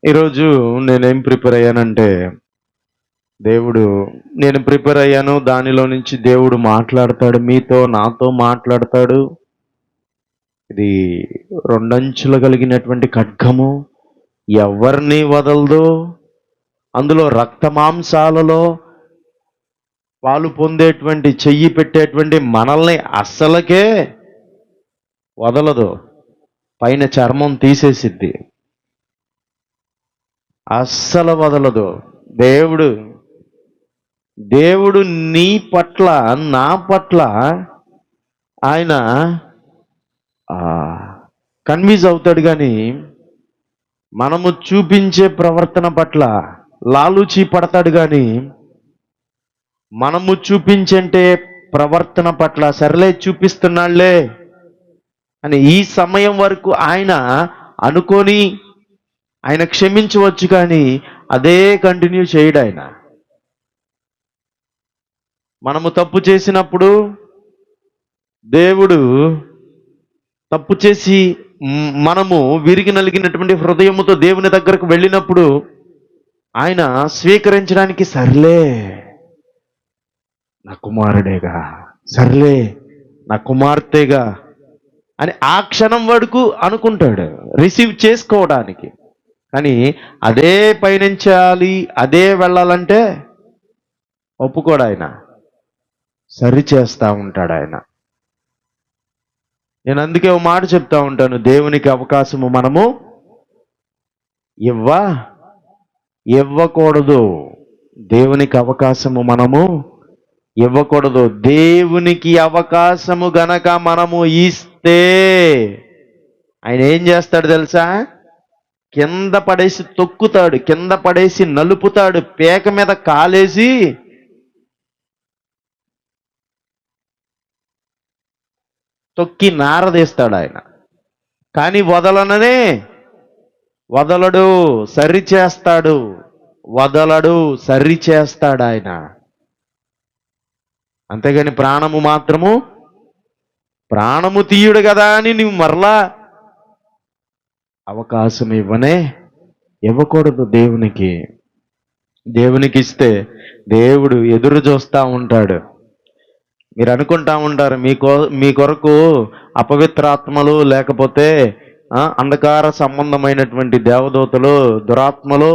ఈరోజు నేనేం ప్రిపేర్ అయ్యానంటే, దేవుడు నేను ప్రిపేర్ అయ్యాను. దానిలో నుంచి దేవుడు మాట్లాడతాడు, మీతో నాతో మాట్లాడతాడు. ఇది రెండంచులు కలిగినటువంటి ఖడ్గము, ఎవరిని వదలదు. అందులో రక్త మాంసాలలో పాలు పొందేటువంటి, చెయ్యి పెట్టేటువంటి మనల్ని అస్సలకే వదలదు. పైన చర్మం తీసేసిద్ది, అస్సలు వదలదు. దేవుడు నీ పట్ల, నా పట్ల ఆయన కన్విన్స్ అవుతాడు. కానీ మనము చూపించే ప్రవర్తన పట్ల లాలూచి పడతాడు. కానీ మనము చూపించంటే ప్రవర్తన పట్ల సర్లే చూపిస్తున్నాళ్లే అని ఈ సమయం వరకు ఆయన అనుకొని ఆయన క్షమించవచ్చు. కానీ అదే కంటిన్యూ చేయడు ఆయన. మనము తప్పు చేసినప్పుడు, దేవుడు తప్పు చేసి మనము విరిగి నలిగినటువంటి హృదయముతో దేవుని దగ్గరకు వెళ్ళినప్పుడు ఆయన స్వీకరించడానికి సర్లే నా కుమారుడేగా, సర్లే నా కుమార్తెగా అని ఆ క్షణం వరకు అనుకుంటాడు రిసీవ్ చేసుకోవడానికి. కానీ అదే పయనించాలి, అదే వెళ్ళాలంటే ఒప్పుకోడు ఆయన, సరి చేస్తూ ఉంటాడు ఆయన. నేను అందుకే ఓ మాట చెప్తా ఉంటాను, దేవునికి అవకాశము మనము ఇవ్వకూడదు. దేవునికి అవకాశము మనము ఇవ్వకూడదు. దేవునికి అవకాశము గనక మనము ఇస్తే ఆయన ఏం చేస్తాడు తెలుసా? కింద పడేసి తొక్కుతాడు, కింద పడేసి నలుపుతాడు, పేక మీద కాలేసి తొక్కి నారదీస్తాడు ఆయన. కానీ వదలడు, సరి చేస్తాడు. సరి చేస్తాడు ఆయన. అంతేగాని ప్రాణము తీయుడు కదా అని నువ్వు మరలా అవకాశం ఇవ్వకూడదు. దేవునికి ఇస్తే దేవుడు ఎదురు చూస్తూ ఉంటాడు. మీరు అనుకుంటా ఉంటారు మీ కొరకు అపవిత్రాత్మలు, లేకపోతే అంధకార సంబంధమైనటువంటి దేవదూతలు, దురాత్మలు,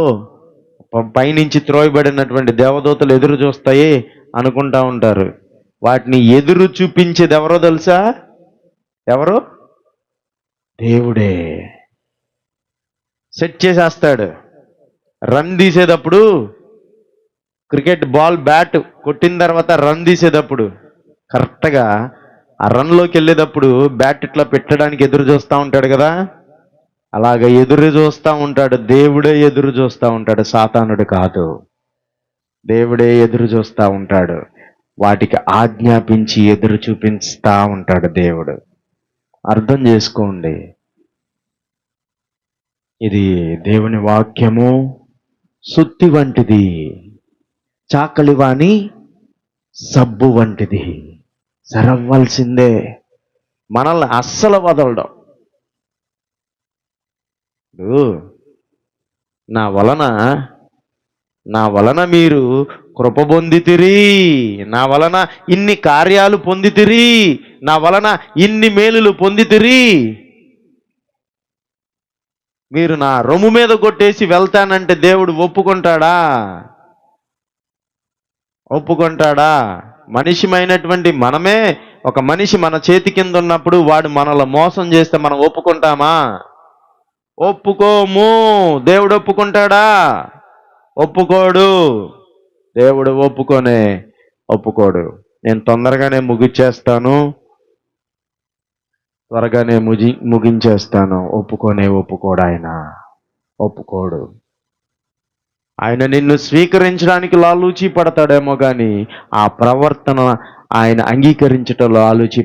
పైనుంచి త్రోయబడినటువంటి దేవదూతలు ఎదురు చూస్తాయి అనుకుంటా ఉంటారు. వాటిని ఎదురు చూపించేది ఎవరో తెలుసా? ఎవరు? దేవుడే సెట్ చేసేస్తాడు. రన్ తీసేటప్పుడు, క్రికెట్ బాల్ బ్యాట్ కొట్టిన తర్వాత రన్ తీసేటప్పుడు కరెక్ట్గా ఆ రన్లోకి వెళ్ళేటప్పుడు బ్యాట్ ఇట్లా పెట్టడానికి ఎదురు చూస్తూ ఉంటాడు కదా, అలాగ ఎదురు చూస్తూ ఉంటాడు. దేవుడే ఎదురు చూస్తూ ఉంటాడు, సాతానుడు కాదు. దేవుడే ఎదురు చూస్తూ ఉంటాడు. వాటికి ఆజ్ఞాపించి ఎదురు చూపిస్తూ ఉంటాడు దేవుడు. అర్థం చేసుకోండి, ఇది దేవుని వాక్యము సుత్తి వంటిది, చాకలివాణి సబ్బు వంటిది. సరవ్వాల్సిందే, మనల్ని అస్సలు వదలడం. నా వలన మీరు కృప పొందితిరి, నా వలన ఇన్ని కార్యాలు పొందితిరి, నా వలన ఇన్ని మేలులు పొందితిరి. మీరు నా రొమ్ము మీద కొట్టేసి వెళ్తానంటే దేవుడు ఒప్పుకుంటాడా? మనిషిమైనటువంటి మనమే, ఒక మనిషి మన చేతి కింద ఉన్నప్పుడు వాడు మనల్ని మోసం చేస్తే మనం ఒప్పుకుంటామా? ఒప్పుకోము. దేవుడు ఒప్పుకుంటాడా? ఒప్పుకోడు. దేవుడు ఒప్పుకోడు. నేను త్వరగానే ముగించేస్తాను. ఒప్పుకోడు ఆయన. ఒప్పుకోడు. ఆయన నిన్ను స్వీకరించడానికి లాలూచి పడతాడేమో, కానీ ఆ ప్రవర్తన ఆయన అంగీకరించటంలో లాలూచి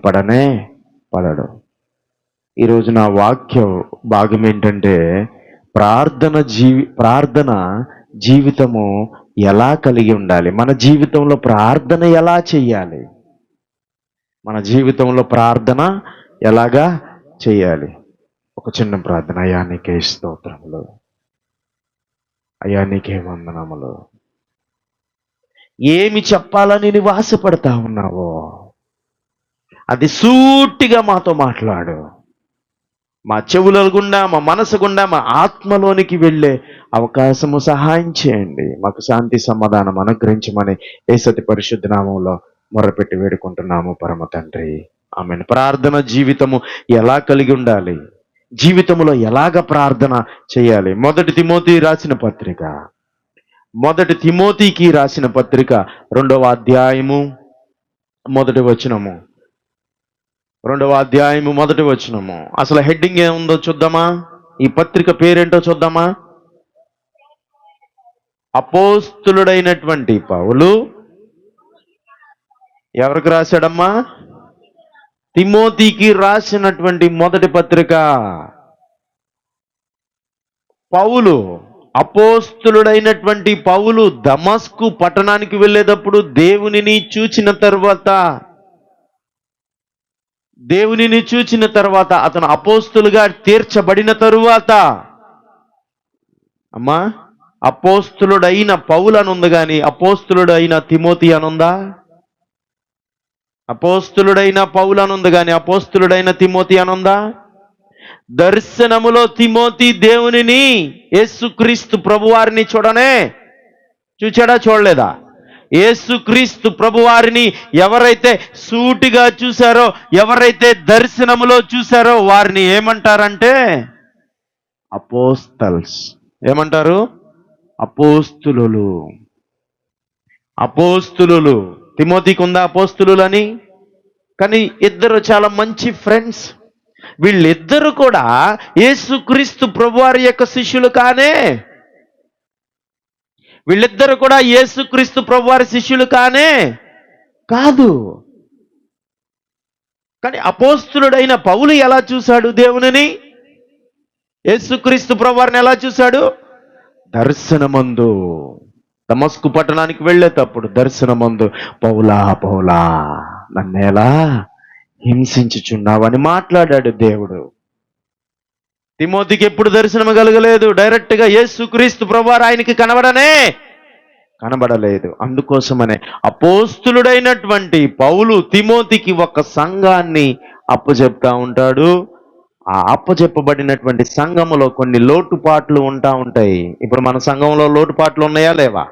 పడడు. ఈరోజు నా వాక్య భాగం ఏంటంటే, ప్రార్థన జీవితము ఎలా కలిగి ఉండాలి, మన జీవితంలో ప్రార్థన ఎలా చెయ్యాలి, మన జీవితంలో ప్రార్థన ఎలాగా చేయాలి. ఒక చిన్న ప్రార్థన. అయ్యా నీకే స్తోత్రములు, అయ్యా నీకే వందనములు. ఏమి చెప్పాలని నీవు ఆశపడతా ఉన్నావో అది సూటిగా మాతో మాట్లాడు. మా చెవుల గుండా, మా మనసు గుండా, మా ఆత్మలోనికి వెళ్ళే అవకాశము సహాయం చేయండి. మాకు శాంతి సమాధానం అనుగ్రహించమని యేసతి పరిశుద్ధ నామంలో మొరపెట్టి వేడుకుంటున్నాము పరమ తండ్రి, ఆమేన్. ప్రార్థన జీవితము ఎలా కలిగి ఉండాలి, జీవితంలో ఎలాగ ప్రార్థన చేయాలి? మొదటి తిమోతికి రాసిన పత్రిక 2వ అధ్యాయము మొదటి వచనము. 2వ అధ్యాయము మొదటి వచనము. అసలు హెడ్డింగ్ ఏముందో చూద్దామా? ఈ పత్రిక పేరేంటో చూద్దామా? అపోస్తులుడైనటువంటి పౌలు ఎవరికి రాశాడమ్మా? తిమోతికి రాసినటువంటి మొదటి పత్రిక. పౌలు, అపోస్తులుడైనటువంటి పౌలు దమస్కు పట్టణానికి వెళ్ళేటప్పుడు దేవునిని చూచిన తర్వాత అతను అపోస్తులుగా తీర్చబడిన తరువాత, అమ్మా, అపోస్తులుడైన పౌలు అనుంది కానీ అపోస్తులుడైన తిమోతి అనుందా? అపోస్తులుడైన పౌలు అనుంది కానీ అపోస్తులుడైన తిమోతి అనుందా? దర్శనములో తిమోతి దేవునిని, యేసుక్రీస్తు ప్రభువారిని చూచాడా? చూడలేదా? యేసుక్రీస్తు ప్రభువారిని ఎవరైతే సూటిగా చూశారో, ఎవరైతే దర్శనములో చూశారో వారిని ఏమంటారంటే అపోస్తల్స్. ఏమంటారు? అపోస్తులు. తిమోతికి ఉందా అపోస్తులు అని? కానీ ఇద్దరు చాలా మంచి ఫ్రెండ్స్. వీళ్ళిద్దరూ కూడా యేసుక్రీస్తు ప్రభువారి యొక్క శిష్యులు కాదు. కానీ అపోస్తులుడైన పౌలు ఎలా చూశాడు దేవునిని? యేసుక్రీస్తు ప్రభువారిని ఎలా చూశాడు? దర్శనమందు. దమస్కు పట్టణానికి వెళ్ళేటప్పుడు దర్శనమందు, పౌలా నన్నేలా హింసించుచున్నావని మాట్లాడాడు దేవుడు. తిమోతికి ఎప్పుడు దర్శనం కలగలేదు. డైరెక్ట్గా యేసుక్రీస్తు ప్రభువారు ఆయనకి కనబడలేదు. అందుకోసమనే అపోస్తులుడైనటువంటి పౌలు తిమోతికి ఒక సంఘాన్ని అప్పచెప్తా ఉంటాడు. ఆ అప్పచెప్పబడినటువంటి సంఘములో కొన్ని లోటుపాట్లు ఉంటాయి. ఇప్పుడు మన సంఘంలో లోటుపాట్లు ఉన్నాయా లేవా?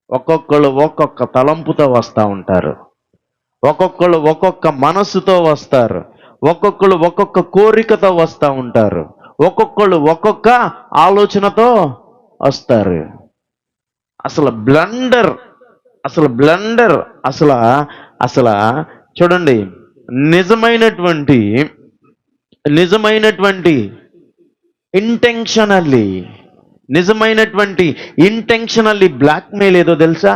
ఒక్కొక్కళ్ళు ఒక్కొక్క తలంపుతో వస్తూ ఉంటారు, ఒక్కొక్కళ్ళు ఒక్కొక్క మనసుతో వస్తారు, ఒక్కొక్కళ్ళు ఒక్కొక్క కోరికతో వస్తూ ఉంటారు, ఒక్కొక్కళ్ళు ఒక్కొక్క ఆలోచనతో వస్తారు. అసలు బ్లండర్ అసలు చూడండి, నిజమైనటువంటి ఇంటెన్షనల్లీ బ్లాక్మెయిల్ ఏదో తెలుసా?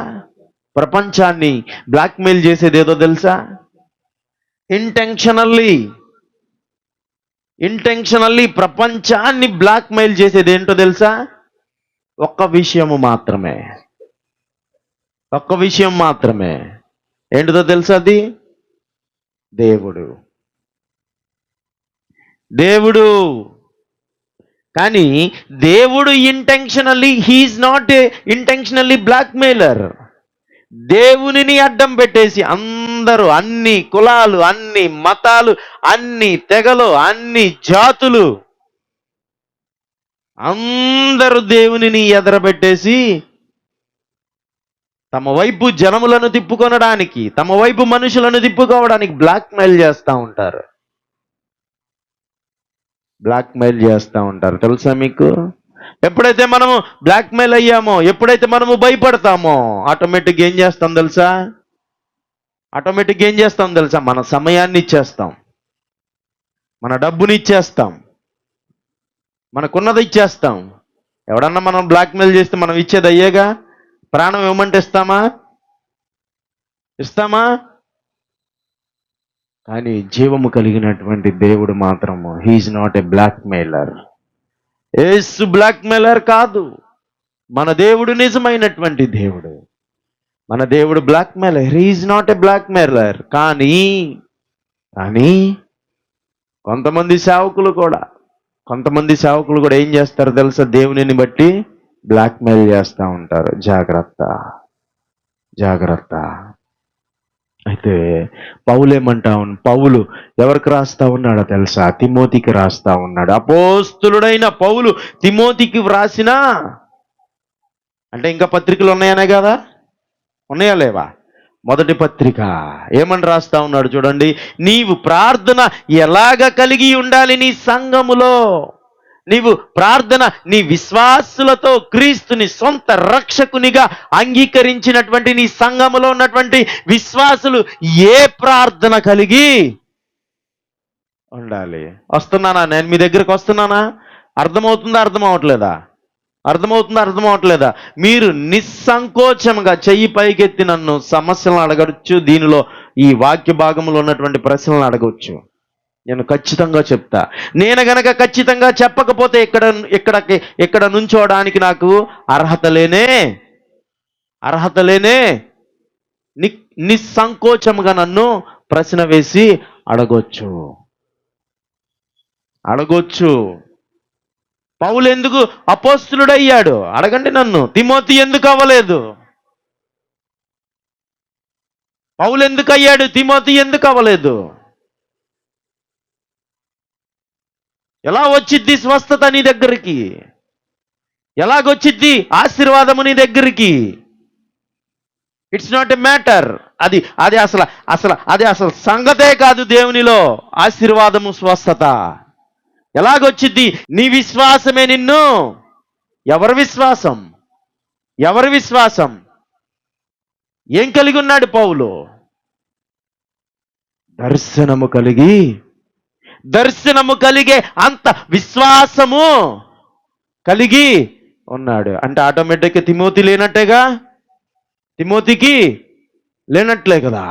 ప్రపంచాన్ని బ్లాక్మెయిల్ చేసేది ఏదో తెలుసా? ఇంటెన్షనల్లీ ప్రపంచాన్ని బ్లాక్మెయిల్ చేసేది ఏంటో తెలుసా? ఒక్క విషయం మాత్రమే. ఏంటిదో తెలుసా? అది దేవుడు. కానీ దేవుడు హీఈస్ నాట్ ఇంటెన్షనల్లీ బ్లాక్మెయిలర్. దేవునిని అడ్డం పెట్టేసి అందరూ, అన్ని కులాలు, అన్ని మతాలు, అన్ని తెగలు, అన్ని జాతులు అందరూ దేవునిని ఎదరబెట్టేసి తమ వైపు జనములను తిప్పుకొనడానికి, తమ వైపు మనుషులను తిప్పుకోవడానికి బ్లాక్మెయిల్ చేస్తూ ఉంటారు. తెలుసా మీకు? ఎప్పుడైతే మనము బ్లాక్మెయిల్ అయ్యామో, ఎప్పుడైతే మనము భయపడతామో, ఆటోమేటిక్గా ఏం చేస్తాం తెలుసా? మన సమయాన్ని ఇచ్చేస్తాం, మన డబ్బుని ఇచ్చేస్తాం, మనకున్నది ఇచ్చేస్తాం. ఎవడన్నా మనం బ్లాక్మెయిల్ చేస్తే మనం ఇచ్చేది అయ్యేగా. ప్రాణం ఇవ్వమంటే ఇస్తామా? కానీ జీవము కలిగినటువంటి దేవుడు మాత్రము హీఈస్ నాట్ ఎ బ్లాక్మెయిలర్. యేసు బ్లాక్మెయిలర్ కాదు. మన దేవుడు నిజమైనటువంటి దేవుడు. మన దేవుడు blackmailer. He is not a blackmailer. కానీ కొంతమంది సేవకులు కూడా కొంతమంది సేవకులు కూడా ఏం చేస్తారు తెలుసా? దేవునిని బట్టి బ్లాక్మెయిల్ చేస్తూ ఉంటారు. జాగ్రత్త, జాగ్రత్త. అయితే పౌలు ఎవరికి రాస్తా ఉన్నాడో తెలుసా? తిమోతికి రాస్తా ఉన్నాడు. అపోస్తులుడైన పౌలు తిమోతికి వ్రాసిన, అంటే ఇంకా పత్రికలు ఉన్నాయనే కదా, ఉన్నాయా లేవా? మొదటి పత్రిక ఏమని రాస్తా ఉన్నాడు చూడండి. నీవు ప్రార్థన ఎలాగ కలిగి ఉండాలి నీ సంఘములో? నీవు ప్రార్థన నీ విశ్వాసులతో క్రీస్తుని సొంత రక్షకునిగా అంగీకరించినటువంటి నీ సంఘములో ఉన్నటువంటి విశ్వాసులు ఏ ప్రార్థన కలిగి ఉండాలి? వస్తున్నానా? నేను మీ దగ్గరకు వస్తున్నానా? అర్థమవుతుందా? అర్థం అవట్లేదా? మీరు నిస్సంకోచంగా చెయ్యి పైకెత్తి నన్ను సమస్యలను అడగవచ్చు. దీనిలో ఈ వాక్య భాగంలో ఉన్నటువంటి ప్రశ్నలను అడగవచ్చు. నేను ఖచ్చితంగా చెప్తా. నేను గనక ఖచ్చితంగా చెప్పకపోతే ఇక్కడ నుంచోడానికి నాకు అర్హత లేనే. నిస్సంకోచముగా నన్ను ప్రశ్న వేసి అడగొచ్చు. పౌలు ఎందుకు అపోస్తులుడయ్యాడు? అడగండి నన్ను. తిమోతి ఎందుకు అవ్వలేదు? పౌలు ఎందుకు అయ్యాడు? తిమోతి ఎందుకు అవ్వలేదు? ఎలా వచ్చిద్ది స్వస్థత నీ దగ్గరికి? ఎలాగొచ్చిద్ది ఆశీర్వాదము నీ దగ్గరికి? It's not a matter. అది అసలు సంగతే కాదు దేవునిలో ఆశీర్వాదము, స్వస్థత. ఎలాగొచ్చిద్ది? నీ విశ్వాసమే నిన్ను. ఎవరి విశ్వాసం? ఏం కలిగి ఉన్నాడు పౌలు? దర్శనము కలిగే అంత విశ్వాసము కలిగి ఉన్నాడు. అంటే ఆటోమేటిక్గా తిమోతికి లేనట్లే కదా.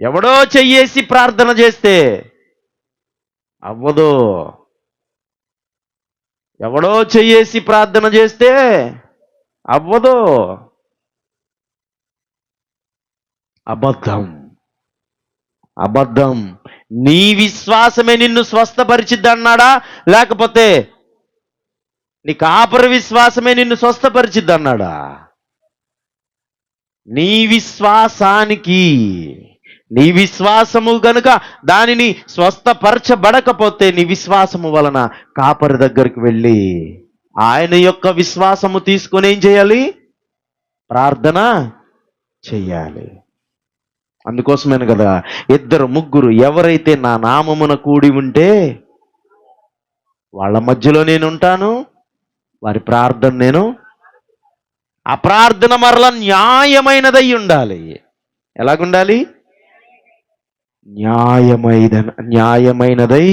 ఎవడో చెయ్యేసి ప్రార్థన చేస్తే అవ్వదు. ఎవడో చెయ్యేసి ప్రార్థన చేస్తే అవ్వదు. అబద్ధం. నీ విశ్వాసమే నిన్ను స్వస్థపరిచిద్ది అన్నాడా? లేకపోతే నీ కాపరి విశ్వాసమే నిన్ను స్వస్థపరిచిద్ది అన్నాడా? నీ విశ్వాసము గనుక దానిని స్వస్థపరచబడకపోతే నీ విశ్వాసము వలన కాపరి దగ్గరికి వెళ్ళి ఆయన యొక్క విశ్వాసము తీసుకొని ఏం చేయాలి? ప్రార్థన చెయ్యాలి. అందుకోసమేను కదా, 2-3 ఎవరైతే నా నామమున కూడి ఉంటే వాళ్ళ మధ్యలో నేను ఉంటాను, వారి ప్రార్థన నేను. ఆ ప్రార్థన మరలా న్యాయమైనదై ఉండాలి. ఎలాగుండాలి? న్యాయమైనదై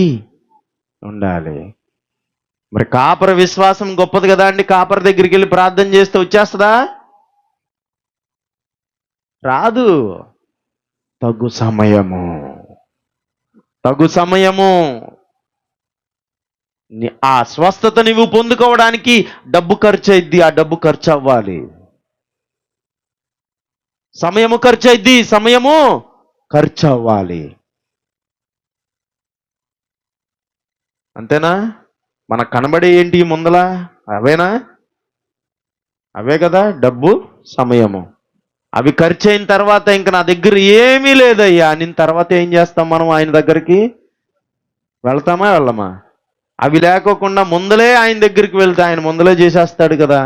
ఉండాలి. మరి కాపర విశ్వాసం గొప్పది కదా అండి. కాపర దగ్గరికి వెళ్ళి ప్రార్థన చేస్తే వచ్చేస్తుందా? రాదు. తగు సమయము. ఆ స్వస్థత నువ్వు పొందుకోవడానికి డబ్బు ఖర్చు అయింది. ఆ డబ్బు ఖర్చు అవ్వాలి. సమయము ఖర్చు అవ్వాలి. అంతేనా? మనకు కనబడే ఏంటి ముందల? అవే కదా, డబ్బు, సమయము. అవి ఖర్చు అయిన తర్వాత ఇంక నా దగ్గర ఏమీ లేదయ్యా అని తర్వాత ఏం చేస్తాం మనం? ఆయన దగ్గరికి వెళ్తామా వెళ్ళమా? అవి లేకోకుండా ముందలే ఆయన దగ్గరికి వెళ్తే ఆయన ముందలే చేసేస్తాడు కదా.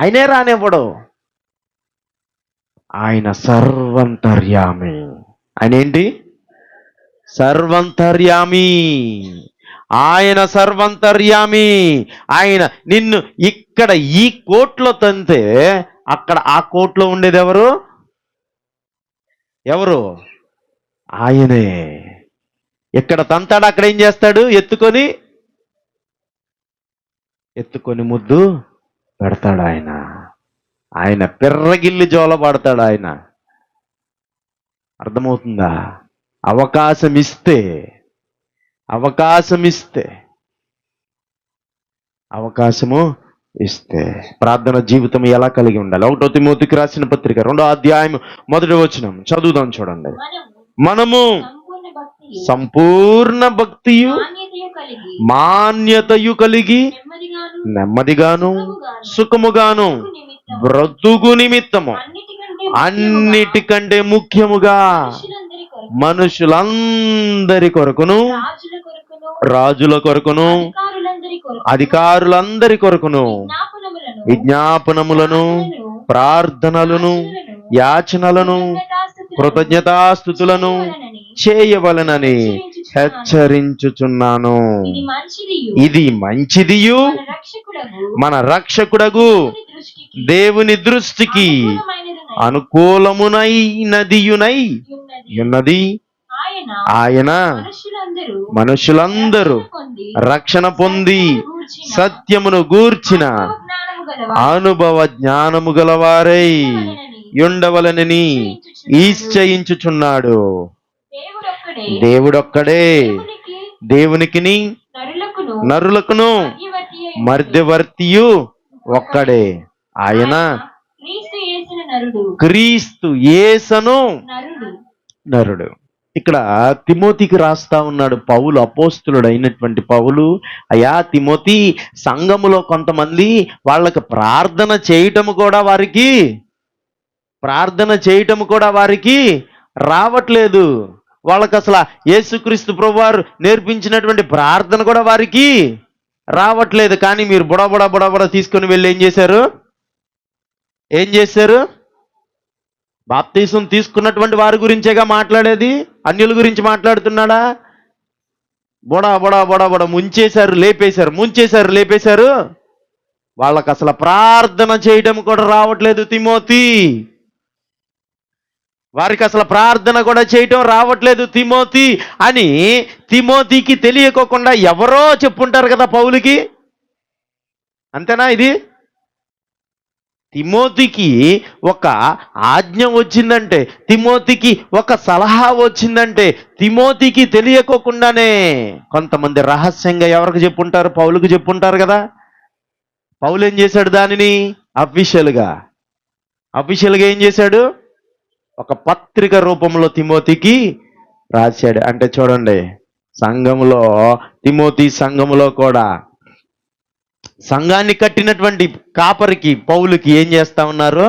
ఆయనే రానివ్వడు. ఆయన సర్వంతర్యామి. ఆయన ఏంటి? సర్వంతర్యామి. ఆయన సర్వంతర్యామి. ఆయన నిన్ను ఇక్కడ ఈ కోట్లో తంతే అక్కడ ఆ కోట్లో ఉండేది ఎవరు? ఆయనే. ఇక్కడ తంతాడు, అక్కడ ఏం చేస్తాడు? ఎత్తుకొని ముద్దు పెడతాడు ఆయన పిర్రగిల్లి జోల పడతాడు ఆయన. అర్థమవుతుందా? అవకాశం ఇస్తే అవకాశము ఇస్తే ప్రార్థన జీవితం ఎలా కలిగి ఉండాలి? 1 తిమోతికి రాసిన పత్రిక 2వ అధ్యాయం 1వ వచనం చదువుదాం, చూడండి. మనము సంపూర్ణ భక్తియు మాన్యతయు కలిగి నెమ్మదిగాను సుఖముగాను బ్రతుకు నిమిత్తము అన్నిటికంటే ముఖ్యముగా మనుషులందరి కొరకును, రాజుల కొరకును, అధికారులందరి కొరకును విజ్ఞాపనములను, ప్రార్థనలను, యాచనలను, కృతజ్ఞతాస్తుతులను చేయవలనని హెచ్చరించుచున్నాను. ఇది మంచిదియు మన రక్షకుడగు దేవుని దృష్టికి అనుకూలమునైనదియునై ఉన్నది. ఆయన మనుషులందరూ రక్షణ పొంది సత్యమును గూర్చిన అనుభవ జ్ఞానము గలవారై ఉండవలనని ఈశ్చయించుచున్నాడు. దేవుడొక్కడే దేవునికిని నరులకును మధ్యవర్తియు ఒక్కడే, ఆయన క్రీస్తు యేసును నరుడు. ఇక్కడ తిమోతికి రాస్తా ఉన్నాడు పౌలు, అపోస్తులుడు అయినటువంటి పౌలు. అయ్యా తిమోతి, సంఘములో కొంతమంది వాళ్ళకి ప్రార్థన చేయటము కూడా వారికి రావట్లేదు. వాళ్ళకి అసలు యేసుక్రీస్తు ప్రభువారు నేర్పించినటువంటి ప్రార్థన కూడా వారికి రావట్లేదు. కానీ మీరు బుడబుడ తీసుకొని వెళ్ళి ఏం చేశారు? బాప్తీసం తీసుకున్నటువంటి వారి గురించేగా మాట్లాడేది, అన్యుల గురించి మాట్లాడుతున్నాడా? బుడ ముంచేశారు, లేపేశారు. వాళ్ళకి అసలు ప్రార్థన చేయడం కూడా రావట్లేదు తిమోతి. వారికి అసలు ప్రార్థన కూడా చేయటం రావట్లేదు తిమోతి అని తిమోతికి తెలియకోకుండా ఎవరో చెప్పుంటారు కదా పౌలుకి. అంతేనా? ఇది తిమోతికి ఒక ఆజ్ఞ వచ్చిందంటే, తిమోతికి ఒక సలహా వచ్చిందంటే, తిమోతికి తెలియకోకుండానే కొంతమంది రహస్యంగా ఎవరికి చెప్పుంటారు? పౌలుకు చెప్పుంటారు కదా. పౌలు ఏం చేశాడు? దానిని అఫీషియల్గా ఏం చేశాడు? ఒక పత్రిక రూపంలో తిమోతికి రాశాడు. అంటే చూడండి, సంఘములో తిమోతి సంఘములో కూడా సంఘాన్ని కట్టినటువంటి కాపరికి పౌలుకి ఏం చేస్తా ఉన్నారు?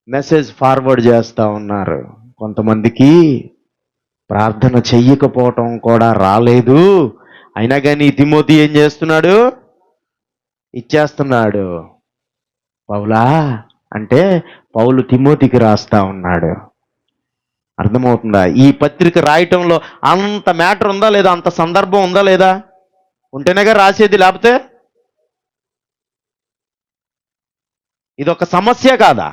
మెసేజ్ ఫార్వర్డ్ చేస్తా ఉన్నారు. కొంతమందికి ప్రార్థన చెయ్యకపోవటం కూడా రాలేదు, అయినా కానీ తిమోతి ఏం చేస్తున్నాడు? ఇచ్చేస్తున్నాడు. పౌలా అంటే పౌలు తిమోతికి రాస్తా ఉన్నాడు. అర్థమవుతుందా? ఈ పత్రిక రాయటంలో అంత మ్యాటర్ ఉందా లేదా? అంత సందర్భం ఉందా లేదా? ఉంటేనేగా రాసేది, లేకపోతే ఇదొక సమస్య కాదా?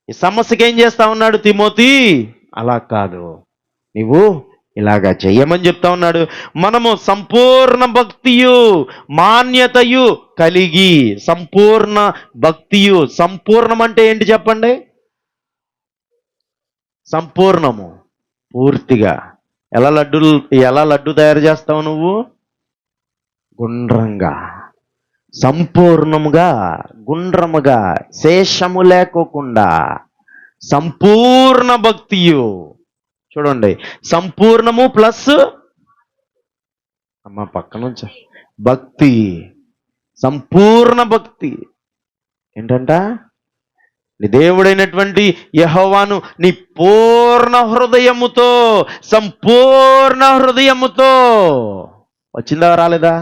ఈ సమస్యకి ఏం చేస్తా ఉన్నాడు తిమోతి? అలా కాదు, నీవు ఇలాగా చెయ్యమని చెప్తా ఉన్నాడు. మనము సంపూర్ణ భక్తియు మాన్యతయు కలిగి, సంపూర్ణ భక్తియు, సంపూర్ణం అంటే ఏంటి చెప్పండి? సంపూర్ణము, పూర్తిగా. ఎలా లడ్డు తయారు చేస్తావు నువ్వు? గుండ్రంగా, సంపూర్ణముగా, గుండ్రముగా, శేషము లేకోకుండా సంపూర్ణ భక్తియు. చూడండి, సంపూర్ణము ప్లస్ పక్కన భక్తి, సంపూర్ణ భక్తి ఏంటంట? నీ దేవుడైనటువంటి యెహోవాను నీ పూర్ణ హృదయముతో, సంపూర్ణ హృదయముతో. వచ్చిందా రాలేదా?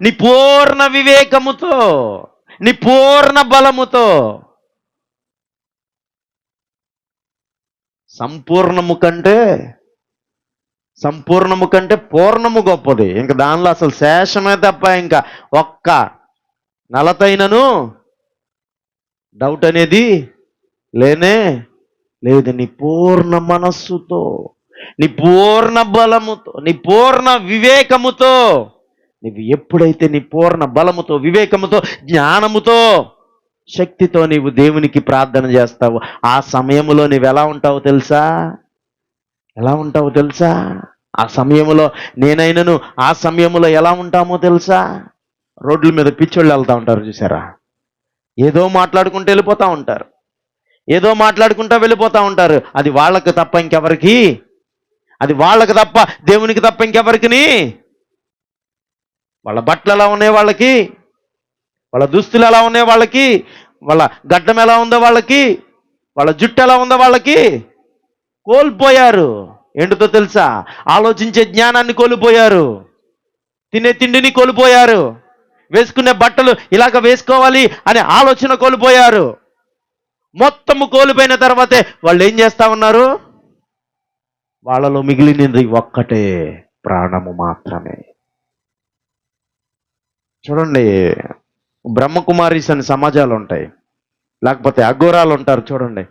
నీ పూర్ణ వివేకముతో, నీ పూర్ణ బలముతో. సంపూర్ణము కంటే పూర్ణము గొప్పది. ఇంకా దానిలో అసలు శేషమే తప్ప ఇంకా ఒక్క నలతైనను డౌట్ అనేది లేనే లేదు. నీ పూర్ణ మనస్సుతో, నీ పూర్ణ బలముతో, నీ పూర్ణ వివేకముతో, నీవు ఎప్పుడైతే నీ పూర్ణ బలముతో, వివేకముతో, జ్ఞానముతో, శక్తితో నీవు దేవునికి ప్రార్థన చేస్తావు, ఆ సమయంలో నీవు ఎలా ఉంటావో తెలుసా? ఆ సమయంలో నేనైనను ఆ సమయంలో ఎలా ఉంటామో తెలుసా? రోడ్ల మీద పిచ్చోళ్ళు వెళ్తా ఉంటారు చూసారా? ఏదో మాట్లాడుకుంటూ వెళ్ళిపోతా ఉంటారు. ఏదో మాట్లాడుకుంటూ వెళ్ళిపోతా ఉంటారు. అది వాళ్ళకి తప్ప ఇంకెవరికి, అది వాళ్ళకి తప్ప దేవునికి తప్ప ఇంకెవరికిని. వాళ్ళ బట్టలు ఎలా ఉన్నాయి వాళ్ళకి, వాళ్ళ దుస్తులు ఎలా ఉన్నాయి వాళ్ళకి, వాళ్ళ గడ్డం ఎలా ఉందో వాళ్ళకి, వాళ్ళ జుట్టు ఎలా ఉందో వాళ్ళకి. కోల్పోయారు. ఏంటితో తెలుసా? ఆలోచించే జ్ఞానాన్ని కోల్పోయారు. తినే తిండిని కోల్పోయారు. వేసుకునే బట్టలు ఇలాగ వేసుకోవాలి అనే ఆలోచన కోల్పోయారు. మొత్తము కోల్పోయిన తర్వాతే వాళ్ళు ఏం చేస్తా ఉన్నారు? వాళ్ళలో మిగిలినది ఒక్కటే, ప్రాణము మాత్రమే. చూడండి, బ్రహ్మకుమారీస్ అని సమాజాలు ఉంటాయి, లేకపోతే అఘోరాలు ఉంటారు చూడండి.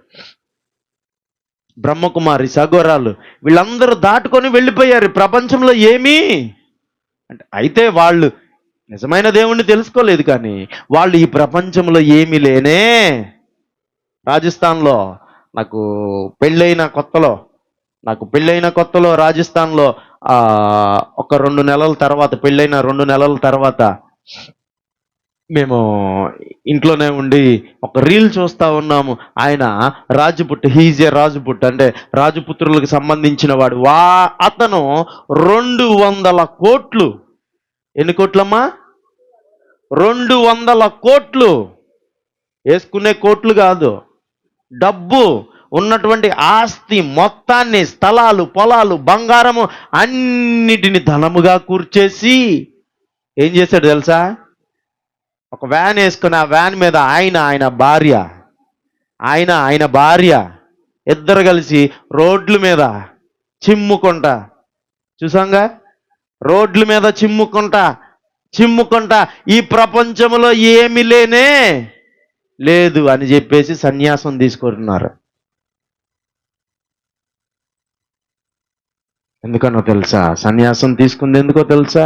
బ్రహ్మకుమారీస్, అఘోరాలు, వీళ్ళందరూ దాటుకొని వెళ్ళిపోయారు. ప్రపంచంలో ఏమీ అంటే, అయితే వాళ్ళు నిజమైన దేవుణ్ణి తెలుసుకోలేదు, కానీ వాళ్ళు ఈ ప్రపంచంలో ఏమీ లేనే. రాజస్థాన్లో నాకు పెళ్ళైన కొత్తలో రాజస్థాన్లో ఒక 2 నెలల తర్వాత, పెళ్ళైన 2 నెలల తర్వాత మేము ఇంట్లోనే ఉండి ఒక రీల్ చూస్తా ఉన్నాము. ఆయన రాజపుట్, హీజ్ ఏ రాజపుట్, అంటే రాజపుత్రులకు సంబంధించిన వాడు. అతను 200 కోట్లు, ఎన్ని కోట్లమ్మా? 200 కోట్లు, వేసుకునే కోట్లు కాదు, డబ్బు ఉన్నటువంటి ఆస్తి మొత్తాన్ని, స్థలాలు, పొలాలు, బంగారము అన్నిటిని ధనముగా కూర్చేసి ఏం చేశాడు తెలుసా? ఒక వ్యాన్ వేసుకుని ఆ వ్యాన్ మీద ఆయన భార్య ఇద్దరు కలిసి రోడ్ల మీద చిమ్ముకుంటా, చూసాంగా, రోడ్ల మీద చిమ్ముకుంటా ఈ ప్రపంచంలో ఏమి లేనే లేదు అని చెప్పేసి సన్యాసం తీసుకుంటున్నారు. ఎందుకనో తెలుసా? సన్యాసం తీసుకుంది ఎందుకో తెలుసా?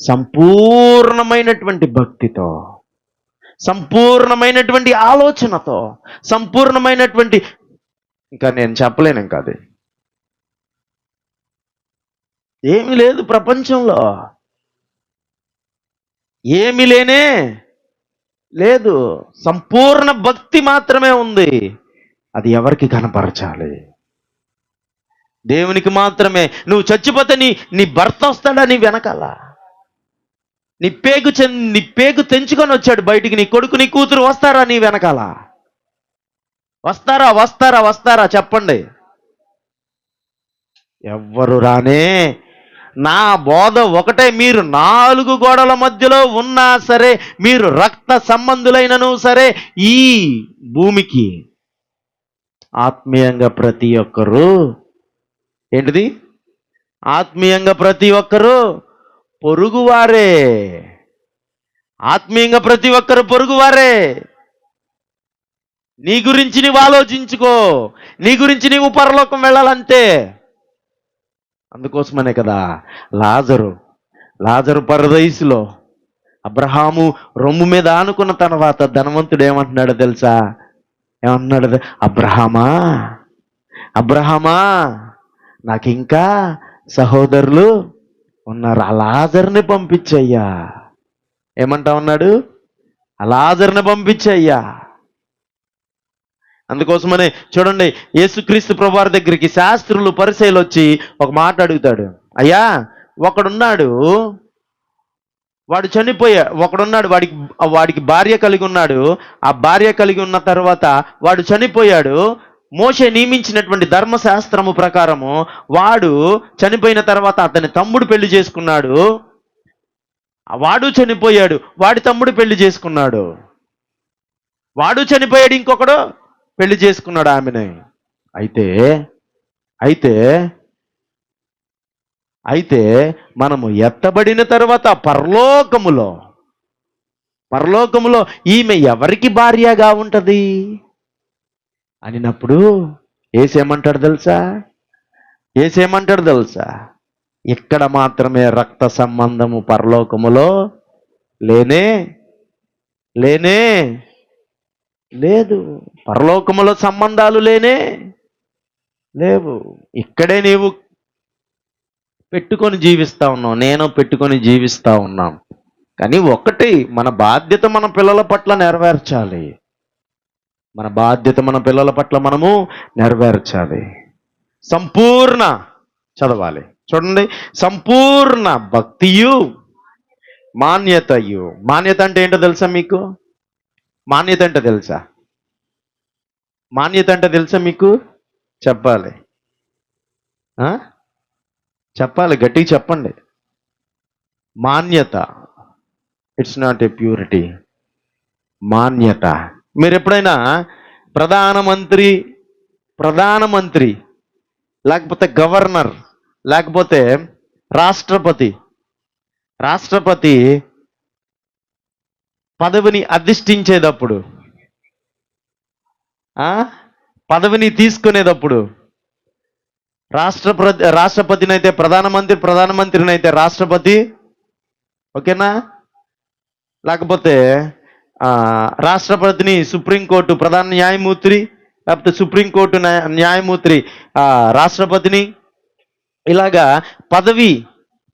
సంపూర్ణమైనటువంటి భక్తితో, సంపూర్ణమైనటువంటి ఆలోచనతో, సంపూర్ణమైనటువంటి, ఇంకా నేను చెప్పలేను, ఇంకా అది ఏమీ లేదు ప్రపంచంలో, ఏమీ లేనే లేదు. సంపూర్ణ భక్తి మాత్రమే ఉంది. అది ఎవరికి కనపరచాలి? దేవునికి మాత్రమే. నువ్వు చచ్చిపోతే నీ భర్త వస్తాడా నీ వెనకాల? నీ పేగు తెంచుకొని వచ్చాడు బయటికి, నీ కొడుకు నీ కూతురు వస్తారా నీ వెనకాల? వస్తారా చెప్పండి? ఎవ్వరు రానే. నా బోధ ఒకటే, మీరు 4 గోడల మధ్యలో ఉన్నా సరే, మీరు రక్త సంబంధులైనను సరే, ఈ భూమికి ఆత్మీయంగా ప్రతి ఒక్కరూ ఏంటిది? ఆత్మీయంగా ప్రతి ఒక్కరూ పొరుగువారే. ఆత్మీయంగా ప్రతి ఒక్కరు పొరుగువారే. నీ గురించి నీవు ఆలోచించుకో, నీ గురించి నీవు పరలోకం వెళ్ళాలంతే. అందుకోసమనే కదా లాజరు పరదైసులో అబ్రహాము రొమ్ము మీద ఆనుకున్న తర్వాత ధనవంతుడు ఏమంటున్నాడో తెలుసా? ఏమంటున్నాడు? అబ్రహామా, నాకు ఇంకా సహోదరులు ఉన్నారు, ఆ లాజర్ని పంపించయ్యా. ఏమంటా ఉన్నాడు? ఆ లాజర్ని పంపించయ్యా. అందుకోసమనే చూడండి, యేసుక్రీస్తు ప్రభువారి దగ్గరికి శాస్త్రులు, పరిసయ్యులు వచ్చి ఒక మాట అడుగుతాడు. అయ్యా, ఒకడున్నాడు, ఒకడున్నాడు, వాడికి భార్య కలిగి ఉన్నాడు. ఆ భార్య కలిగి ఉన్న తర్వాత వాడు చనిపోయాడు. మోషే నియమించినటువంటి ధర్మశాస్త్రము ప్రకారము వాడు చనిపోయిన తర్వాత అతని తమ్ముడు పెళ్లి చేసుకున్నాడు. వాడు చనిపోయాడు, వాడి తమ్ముడు పెళ్లి చేసుకున్నాడు. వాడు చనిపోయాడు, ఇంకొకడు పెళ్లి చేసుకున్నాడు ఆమెని. అయితే మనము ఎత్తబడిన తర్వాత పరలోకములో ఈమె ఎవరికి భార్యగా ఉంటది అనినప్పుడు ఏసేమంటాడు తెలుసా? ఇక్కడ మాత్రమే రక్త సంబంధము పరలోకములో లేనే లేదు. పరలోకములో సంబంధాలు లేవు. ఇక్కడే నీవు పెట్టుకొని జీవిస్తా ఉన్నాం, నేను పెట్టుకొని జీవిస్తా ఉన్నాం. కానీ ఒకటి, మన బాధ్యత మన పిల్లల పట్ల నెరవేర్చాలి. మన బాధ్యత మన పిల్లల పట్ల మనము నెరవేర్చాలి. సంపూర్ణ చదవాలి చూడండి, సంపూర్ణ భక్తియు మాన్యతయు. మాన్యత అంటే ఏంటో తెలుసా మీకు? మాన్యత అంటే తెలుసా? మాన్యత అంటే తెలుసా మీకు? చెప్పాలి, చెప్పాలి, గట్టిగా చెప్పండి. మాన్యత, ఇట్స్ నాట్ ఏ ప్యూరిటీ. మాన్యత. మీరు ఎప్పుడైనా ప్రధానమంత్రి లేకపోతే గవర్నర్ లేకపోతే రాష్ట్రపతి పదవిని అధిష్ఠించేటప్పుడు, పదవిని తీసుకునేటప్పుడు రాష్ట్రపతిని అయితే ప్రధానమంత్రిని అయితే రాష్ట్రపతి, ఓకేనా? లేకపోతే రాష్ట్రపతిని సుప్రీంకోర్టు ప్రధాన న్యాయమూర్తి, లేకపోతే సుప్రీంకోర్టు న్యాయమూర్తి రాష్ట్రపతిని, ఇలాగా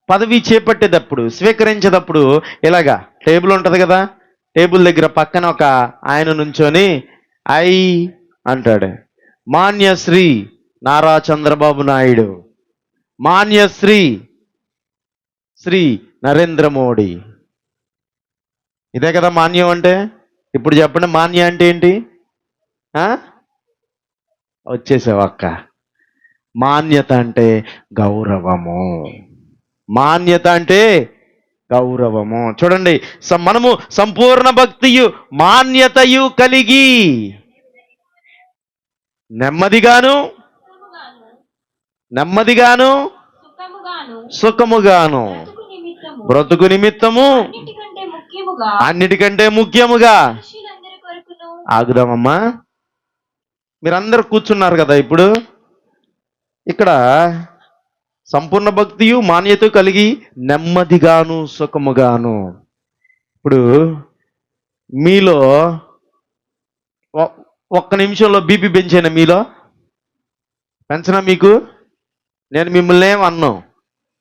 పదవి చేపట్టేటప్పుడు, స్వీకరించేటప్పుడు ఇలాగా టేబుల్ ఉంటుంది కదా, టేబుల్ దగ్గర పక్కన ఒక ఆయన నుంచొని ఐ అంటాడు, మాన్యశ్రీ నారా చంద్రబాబు నాయుడు, మాన్యశ్రీ శ్రీ నరేంద్ర మోడీ. ఇదే కదా మాన్యం అంటే. ఇప్పుడు చెప్పండి, మాన్య అంటే ఏంటి? వచ్చేసావు అక్క. మాన్యత అంటే గౌరవము. మాన్యత అంటే గౌరవము. చూడండి, మనము సంపూర్ణ భక్తియు మాన్యతయు కలిగి నెమ్మదిగాను సుఖముగాను బ్రతుకు నిమిత్తము అన్నిటికంటే ముఖ్యముగా. ఆగుదామమ్మా, మీరందరూ కూర్చున్నారు కదా. ఇప్పుడు ఇక్కడ సంపూర్ణ భక్తియు మాన్యత కలిగి నెమ్మదిగాను సుఖముగాను. ఇప్పుడు మీలో ఒక్క నిమిషంలో బీపీ పెంచాను, మీలో పెంచనా? మీకు నేను మిమ్మల్ని ఏమన్నా,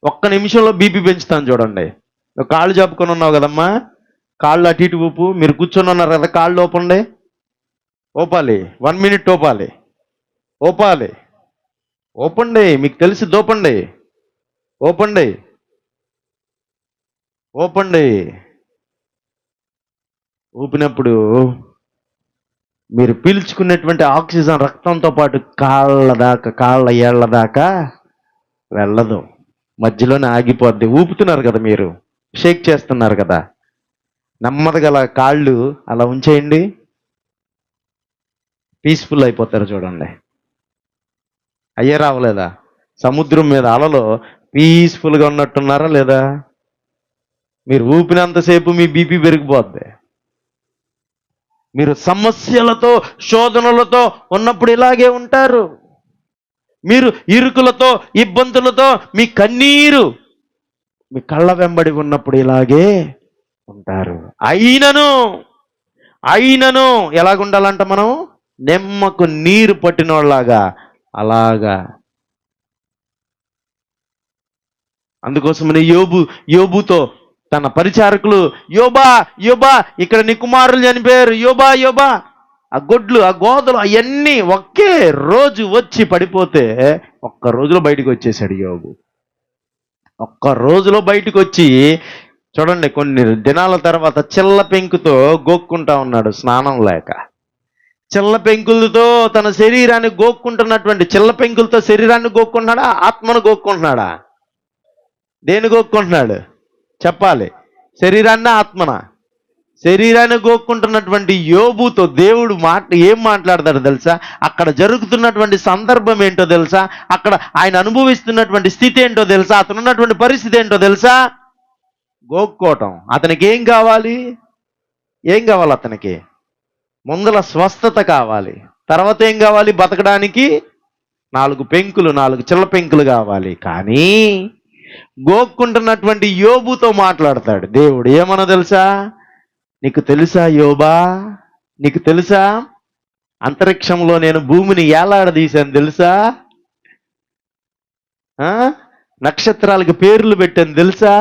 ఒక్క నిమిషంలో బీపీ పెంచుతాను. చూడండి, నువ్వు కాళ్ళు చెప్పుకొని ఉన్నావు కదమ్మా, కాళ్ళు అటు ఇటు ఊపు. మీరు కూర్చొని ఉన్నారు కదా, కాళ్ళు ఓపండి, ఓపాలి. 1 minute ఓపండి. మీకు తెలిసి దోపండి, ఓపండి. ఊపినప్పుడు మీరు పీల్చుకునేటువంటి ఆక్సిజన్ రక్తంతో పాటు కాళ్ళ ఏళ్ల దాకా వెళ్ళదు, మధ్యలోనే ఆగిపోద్ది. ఊపుతున్నారు కదా, మీరు షేక్ చేస్తున్నారు కదా, నెమ్మదిగా అలా కాళ్ళు అలా ఉంచేయండి, పీస్ఫుల్ అయిపోతారు. చూడండి, అయ్యే రావలేదా? సముద్రం మీద అలలో పీస్ఫుల్గా ఉన్నట్టున్నారా లేదా? మీరు ఊపినంతసేపు మీ బీపీ పెరిగిపోద్ది. మీరు సమస్యలతో శోధనలతో ఉన్నప్పుడు ఇలాగే ఉంటారు. మీరు ఇరుకులతో ఇబ్బందులతో మీ కన్నీరు మీ కళ్ళ వెంబడి ఉన్నప్పుడు ఇలాగే ఉంటారు. అయినను ఎలాగుండాలంట మనం? నిమ్మకు నీరు పట్టినోళ్ళలాగా అలాగా. అందుకోసమని యోబుతో తన పరిచారకులు, యోబా ఇక్కడ నీ కుమారులు చనిపోయారు, యోబా ఆ గొడ్లు ఆ గోదలు అవన్నీ ఒకే రోజు వచ్చి పడిపోతే ఒక్క రోజులో బయటకు వచ్చేసాడు యోబు. ఒక్క రోజులో బయటకు వచ్చి, చూడండి, కొన్ని దినాల తర్వాత చిల్ల పెంకుతో గోక్కుంటా ఉన్నాడు, స్నానం లేక. చిల్ల పెంకులతో తన శరీరాన్ని గోక్కుంటున్నటువంటి, చిల్ల పెంకులతో శరీరాన్ని గోక్కుంటున్నాడా, ఆత్మను గోక్కుంటున్నాడా? దేని గోక్కుంటున్నాడు చెప్పాలి? శరీరాన్ని ఆత్మనా? శరీరాన్ని గోక్కుంటున్నటువంటి యోబుతో దేవుడు ఏం మాట్లాడతాడు తెలుసా? అక్కడ జరుగుతున్నటువంటి సందర్భం ఏంటో తెలుసా? అక్కడ ఆయన అనుభవిస్తున్నటువంటి స్థితి ఏంటో తెలుసా? అతను ఉన్నటువంటి పరిస్థితి ఏంటో తెలుసా? గోక్కోవటం. అతనికి ఏం కావాలి? అతనికి ముందల స్వస్థత కావాలి. తర్వాత ఏం కావాలి? బతకడానికి 4 చిల్ల పెంకులు కావాలి. కానీ గోక్కుంటున్నటువంటి యోబుతో మాట్లాడతాడు దేవుడు. ఏమన్నా తెలుసా? నీకు తెలుసా యోబా, నీకు తెలుసా అంతరిక్షంలో నేను భూమిని ఏలాడదీశాను తెలుసా? నక్షత్రాలకి పేర్లు పెట్టాను తెలుసా?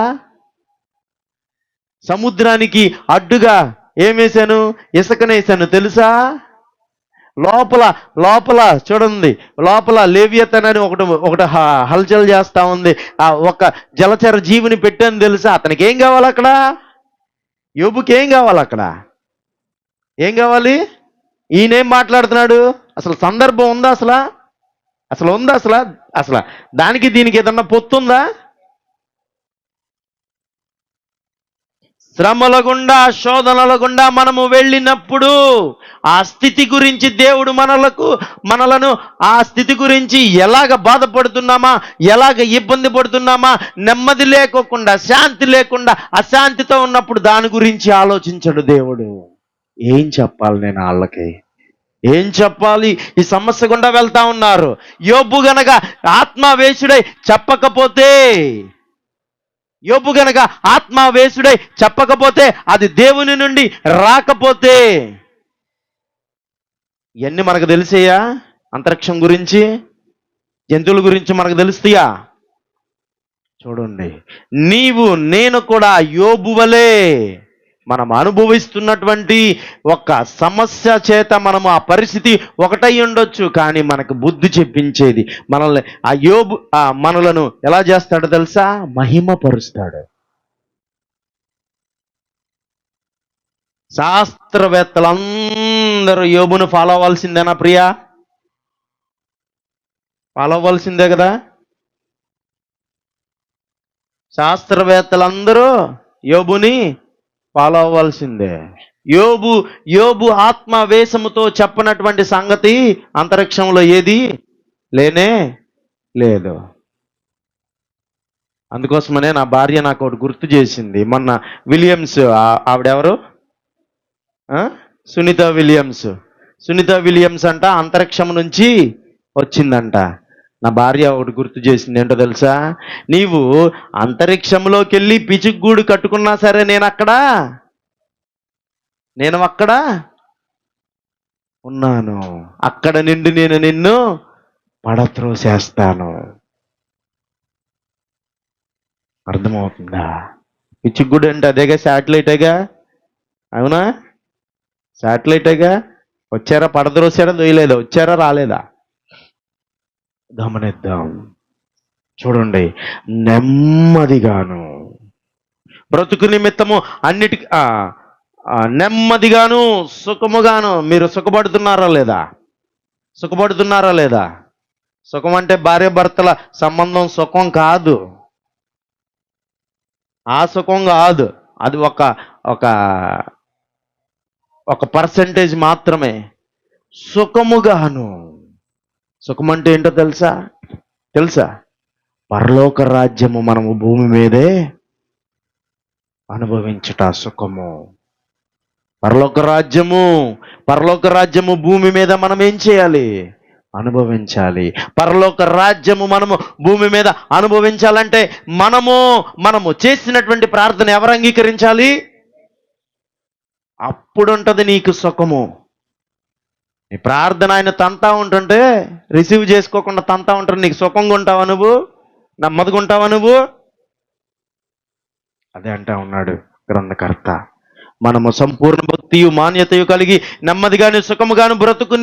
సముద్రానికి అడ్డుగా ఏమేశాను? ఇసుకనేసాను తెలుసా? లోపల లోపల చూడండి, లోపల లేవియతన్ అని ఒకటి ఒకటి హల్చల్ చేస్తా ఉంది. ఆ ఒక జలచర జీవిని పెట్టాను తెలుసా? అతనికి ఏం కావాలి అక్కడ? యోబుకి ఏం కావాలి అక్కడ? ఏం కావాలి? ఈయనేం మాట్లాడుతున్నాడు? అసలు సందర్భం ఉందా? అసలు అసలు ఉందా? అసలు దానికి దీనికి ఏదన్నా పొత్తుందా? శ్రమల గుండా, శోధనల గుండా మనము వెళ్ళినప్పుడు ఆ స్థితి గురించి దేవుడు మనలను ఆ స్థితి గురించి ఎలాగ బాధపడుతున్నామా, ఎలాగ ఇబ్బంది పడుతున్నామా, నెమ్మది లేకోకుండా, శాంతి లేకుండా, అశాంతితో ఉన్నప్పుడు దాని గురించి ఆలోచించడు దేవుడు. ఏం చెప్పాలి నేను వాళ్ళకి? ఏం చెప్పాలి? ఈ సమస్య గుండా వెళ్తా ఉన్నారు. యోబు గనక ఆత్మావేశుడై చెప్పకపోతే, యోబు గనక ఆత్మావేశుడై చెప్పకపోతే, అది దేవుని నుండి రాకపోతే, ఇవన్నీ మనకు తెలిసేయా? అంతరిక్షం గురించి, జంతువుల గురించి మనకు తెలుస్తాయా? చూడండి, నీవు నేను కూడా యోబు వలే మనం అనుభవిస్తున్నటువంటి ఒక సమస్య చేత మనము ఆ పరిస్థితి ఒకటై ఉండొచ్చు, కానీ మనకు బుద్ధి చెప్పించేది మనల్ని ఆ యోబు మనలను ఎలా చేస్తాడో తెలుసా? మహిమపరుస్తాడు. శాస్త్రవేత్తలందరూ యోబును ఫాలో అవ్వాల్సిందేనా ప్రియా? ఫాలో అవ్వాల్సిందే కదా. శాస్త్రవేత్తలందరూ యోబుని ఫాలో అవ్వాల్సిందే. యోబు ఆత్మవేశముతో చెప్పనటువంటి సంగతి అంతరిక్షంలో ఏది లేనే లేదు. అందుకోసమనే నా భార్య నాకు ఒకటి గుర్తు చేసింది. మొన్న విలియమ్స్, ఆవిడెవరు? సునీత విలియమ్స్ అంట అంతరిక్షం నుంచి వచ్చిందంట. నా భార్య ఒకటి గుర్తు చేసింది. ఏంటో తెలుసా? నీవు అంతరిక్షంలోకి వెళ్ళి పిచుగూడు కట్టుకున్నా సరే నేను అక్కడ ఉన్నాను. అక్కడ నుండి నేను నిన్ను పడత్రోసేస్తాను. అర్థమవుతుందా? పిచుగూడు అంటే అదేగా, శాటిలైటేగా. అవునా? శాటిలైటేగా. వచ్చారా? పడద్రోసారా? దొయ్యలేదా? వచ్చారా? రాలేదా? గమనిద్దాం. చూడండి, నెమ్మదిగాను బ్రతుకు నిమిత్తము అన్నిటికీ నెమ్మదిగాను సుఖముగాను. మీరు సుఖపడుతున్నారా లేదా? సుఖం అంటే భార్య భర్తల సంబంధం సుఖం కాదు. ఆ సుఖం కాదు. అది ఒక పర్సెంటేజ్ మాత్రమే. సుఖముగాను. సుఖం అంటే ఏంటో తెలుసా? పరలోక రాజ్యము మనము భూమి మీదే అనుభవించుట సుఖము. పరలోక రాజ్యము భూమి మీద మనం ఏం చేయాలి? అనుభవించాలి. పరలోక రాజ్యము మనము భూమి మీద అనుభవించాలంటే మనము చేసినటువంటి ప్రార్థన ఎవరు అంగీకరించాలి? అప్పుడుంటది నీకు సుఖము. నీ ప్రార్థన ఆయన తంతా ఉంటుంటే, రిసీవ్ చేసుకోకుండా తంతా ఉంటుంటే నీకు సుఖంగా ఉంటావా? నువ్వు నెమ్మదిగా ఉంటావా? నువ్వు అదే అంటా ఉన్నాడు గ్రంథకర్త. మనము సంపూర్ణ భక్తియు మాన్యతయు కలిగి నెమ్మదిగాను సుఖముగాను బ్రతుకు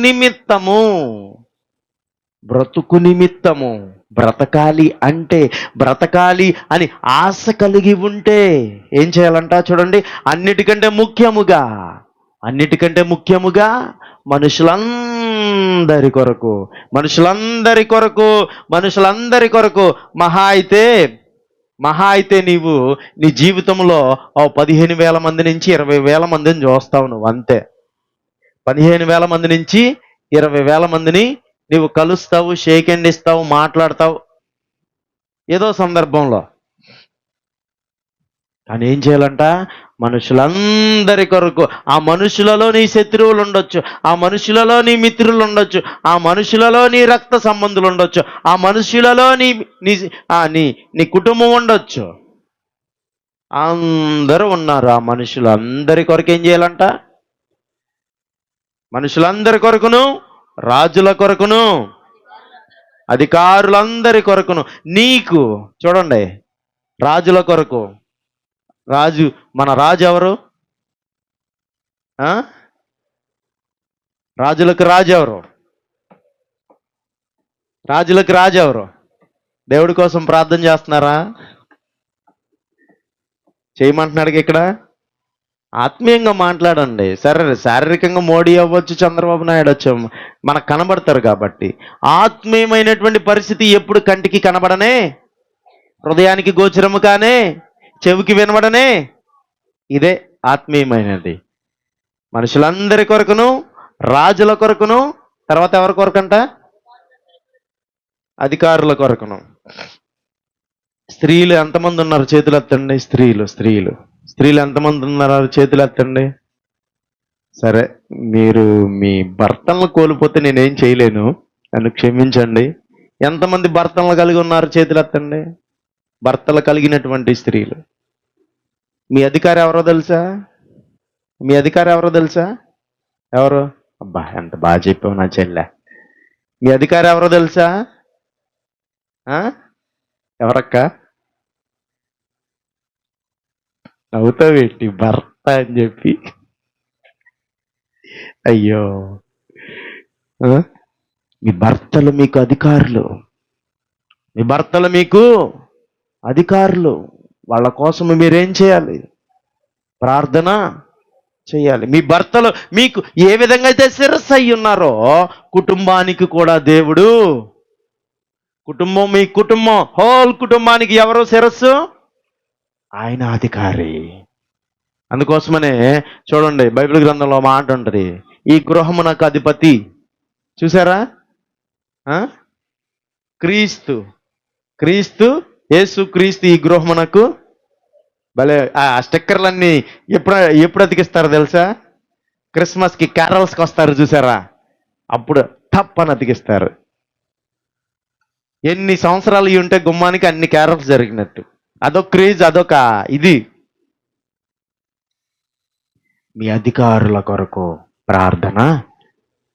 నిమిత్తము బ్రతకాలి అని ఆశ కలిగి ఉంటే ఏం చేయాలంట? చూడండి, అన్నిటికంటే ముఖ్యముగా మనుషులందరి కొరకు మహా అయితే నీవు నీ జీవితంలో 15,000 మంది నుంచి 20,000 మందిని చూస్తావు. నువ్వు అంతే. 15,000 మంది నుంచి 20,000 మందిని నీవు కలుస్తావు, షేక్ హ్యాండ్ ఇస్తావు, మాట్లాడతావు ఏదో సందర్భంలో. కానీ ఏం చేయాలంట? మనుషులందరి కొరకు. ఆ మనుషులలో నీ శత్రువులు ఉండొచ్చు, ఆ మనుషులలో నీ మిత్రులు ఉండొచ్చు, ఆ మనుషులలో నీ రక్త సంబంధులు ఉండొచ్చు, ఆ మనుషులలో నీ కుటుంబం ఉండొచ్చు. అందరూ ఉన్నారు. ఆ మనుషులందరి కొరకు ఏం చేయాలంట? మనుషులందరి కొరకును, రాజుల కొరకును, అధికారులందరి కొరకును. నీకు చూడండి, రాజుల కొరకు. రాజు, మన రాజు ఎవరు? ఆ రాజులకు రాజు ఎవరు? రాజులకు రాజు ఎవరు? దేవుడి కోసం ప్రార్థన చేస్తున్నారా? చేయమంటున్నాడు ఇక్కడ. ఆత్మీయంగా మాట్లాడండి. సరే, శారీరకంగా మోడీ అవ్వచ్చు, చంద్రబాబు నాయుడు వచ్చు, మనకు కనబడతారు కాబట్టి. ఆత్మీయమైనటువంటి పరిస్థితి ఎప్పుడు కంటికి కనబడనే, హృదయానికి గోచరము కానే, చెవికి వినబడనే, ఇదే ఆత్మీయమైనది. మనుషులందరి కొరకును, రాజుల కొరకును, తర్వాత ఎవరి కొరకంట? అధికారుల కొరకును. స్త్రీలు ఎంతమంది ఉన్నారు? చేతులు ఎత్తండి. స్త్రీలు స్త్రీలు స్త్రీలు ఎంతమంది ఉన్నారు? చేతులు ఎత్తండి. సరే, మీరు మీ భర్తలను కోల్పోతే నేనేం చేయలేను, నన్ను క్షమించండి. ఎంతమంది భర్తలను కలిగి ఉన్నారు? చేతులు ఎత్తండి. భర్తలు కలిగినటువంటి స్త్రీలు. మీ అధికారి ఎవరో తెలుసా? మీ అధికారి ఎవరో తెలుసా? ఎవరు? అబ్బా, ఎంత బాగా చెప్పావు నా చెల్లె. మీ అధికారి ఎవరో తెలుసా? ఎవరక్క? నవ్వుతావేంటి? భర్త అని చెప్పి. అయ్యో, మీ భర్తలు మీకు అధికారులు. మీ భర్తలు మీకు అధికారులు. వాళ్ళ కోసం మీరేం చేయాలి? ప్రార్థన చేయాలి. మీ భర్తలు మీకు ఏ విధంగా అయితే శిరస్సు అయి ఉన్నారో, కుటుంబానికి కూడా దేవుడు, మీ కుటుంబం, హోల్ కుటుంబానికి ఎవరు శిరస్సు? ఆయన అధికారి. అందుకోసమనే చూడండి, బైబిల్ గ్రంథంలో మాట ఉంటుంది, ఈ గృహమునకు అధిపతి. చూసారా? క్రీస్తు. క్రీస్తు, యేసు క్రీస్తు ఈ గృహమునకు. భలే, ఆ స్టిక్కర్లన్నీ ఎప్పుడు అతికిస్తారు తెలుసా? క్రిస్మస్కి, క్యారల్స్కి వస్తారు చూసారా, అప్పుడు టప్ అని అతికిస్తారు. ఎన్ని సంవత్సరాలు ఇవి ఉంటే గుమ్మానికి అన్ని క్యారల్స్ జరిగినట్టు. అదొక క్రేజ్, అదొక ఇది. మీ అధికారుల కొరకు ప్రార్థన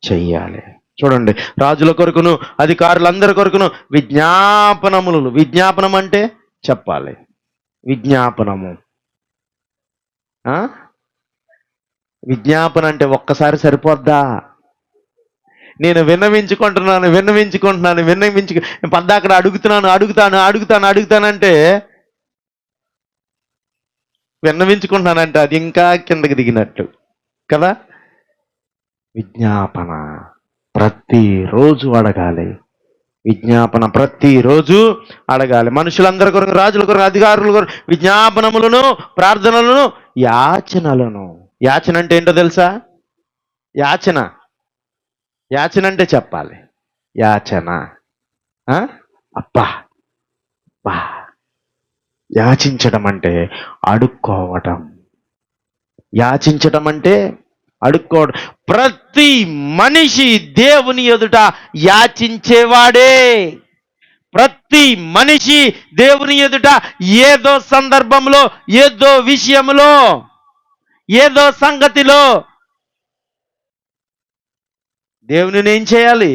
చెయ్యాలి. చూడండి, రాజుల కొరకును, అధికారులందరి కొరకును విజ్ఞాపనములు. విజ్ఞాపనం అంటే చెప్పాలి. విజ్ఞాపనము. విజ్ఞాపన అంటే ఒక్కసారి సరిపోద్దా? నేను విన్నవించుకుంటున్నాను పద్దాకడ అడుగుతానంటే విన్నవించుకుంటున్నానంటే అది ఇంకా కిందకి దిగినట్టు కదా. విజ్ఞాపన ప్రతిరోజు అడగాలి. విజ్ఞాపన ప్రతిరోజు అడగాలి. మనుషులందరి కొరకు, రాజుల కొరకు, అధికారుల కొరకు విజ్ఞాపనములను, ప్రార్థనలను, యాచనలను. యాచన అంటే ఏంటో తెలుసా? యాచన అంటే చెప్పాలి. యాచన. అబ్బా, యాచించడం అంటే అడుక్కోవటం. యాచించడం అంటే అడుక్కోవడం. ప్రతి మనిషి దేవుని ఎదుట యాచించేవాడే. ప్రతి మనిషి దేవుని ఎదుట ఏదో సందర్భంలో, ఏదో విషయంలో, ఏదో సంగతిలో దేవుని ఏం చేయాలి?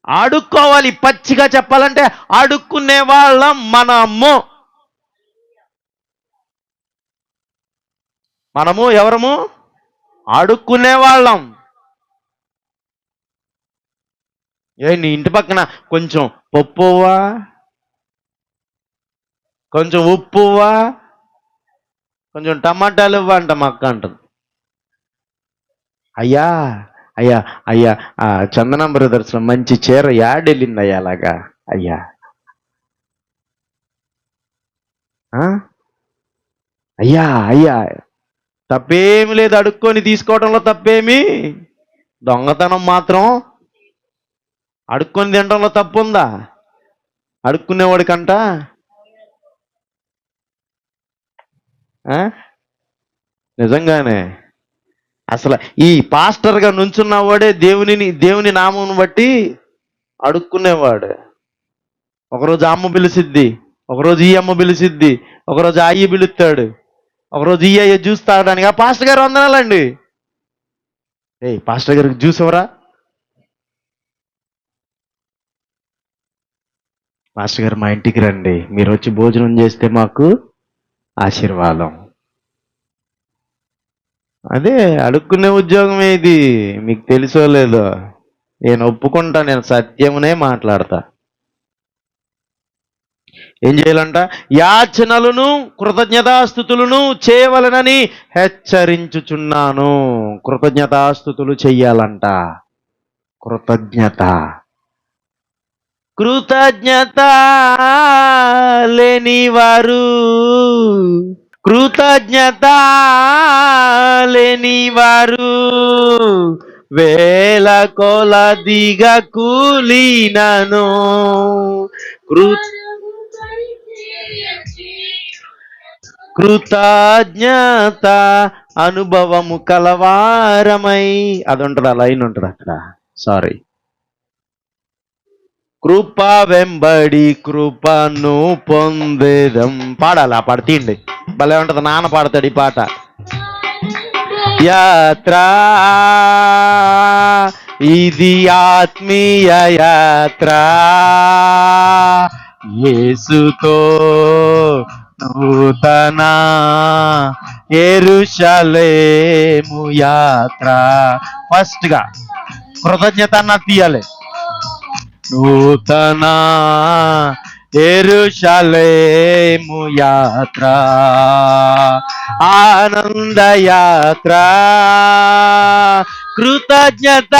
అడుక్కోవాలి. పచ్చిగా చెప్పాలంటే అడుక్కునే వాళ్ళం మనము ఎవరము? అడుక్కునే వాళ్ళం. నీ ఇంటి పక్కన కొంచెం పప్పువా, కొంచెం ఉప్పువా, కొంచెం టమాటాలు ఇవ్వ అంట మా అక్క అంటుంది. అయ్యా అయ్యా అయ్యా, చందనం బ్రదర్స్లో మంచి చీర యాడెళ్ళింది అయ్యా, అలాగా అయ్యా. అయ్యా అయ్యా, తప్పేమి లేదు అడుక్కొని తీసుకోవడంలో, తప్పేమి. దొంగతనం మాత్రం అడుక్కొని తినడంలో తప్పు ఉందా? అడుక్కునేవాడికంట నిజంగానే అసలు ఈ పాస్టర్గా నుంచున్నవాడే దేవుని నామం బట్టి అడుక్కునేవాడు. ఒకరోజు అమ్మ పిలిచిద్ది, ఒకరోజు ఈ అమ్మ పిలిచిద్ది, ఒకరోజు అయ్యి పిలుస్తాడు, ఒకరోజు ఈ అయ్య జ్యూస్ తాగడానికి. ఆ పాస్టర్ గారు వందనాలండి, పాస్టర్ గారికి జ్యూస్ ఎవరా? మాస్టర్ గారు మా ఇంటికి రండి, మీరు వచ్చి భోజనం చేస్తే మాకు ఆశీర్వాదం. అదే అడుక్కునే ఉద్యోగమే ఇది, మీకు తెలుసో లేదో. నేను ఒప్పుకుంటా, నేను సత్యమునే మాట్లాడతా. ఏం చేయాలంట? యాచనలను కృతజ్ఞతాస్థుతులను చేయవలనని హెచ్చరించుచున్నాను. కృతజ్ఞతాస్థుతులు చెయ్యాలంట. కృతజ్ఞత కృతజ్ఞత లేని వారు, కృతజ్ఞత లేని వారు వేల కొలదిగా కూలినను. కృతజ్ఞత అనుభవము కలవారమై, అది ఉంటుంది, ఆ లైన్ ఉంటుంది అక్కడ. సారీ. కృప వెంబడి కృపను పొందేదం. పాడాలి, ఆ పాట తీయండి, భలే ఉంటుంది. నాన్న పాడతాడు ఈ పాట. యాత్ర ఇది ఆత్మీయ యాత్ర, యేసుతో నూతన యెరూషలేము యాత్ర. ఫస్ట్ గా కృతజ్ఞత అన్న తీయాలి. నూతన యెరూషలేము యాత్ర, ఆనంద యాత్ర, కృతజ్ఞత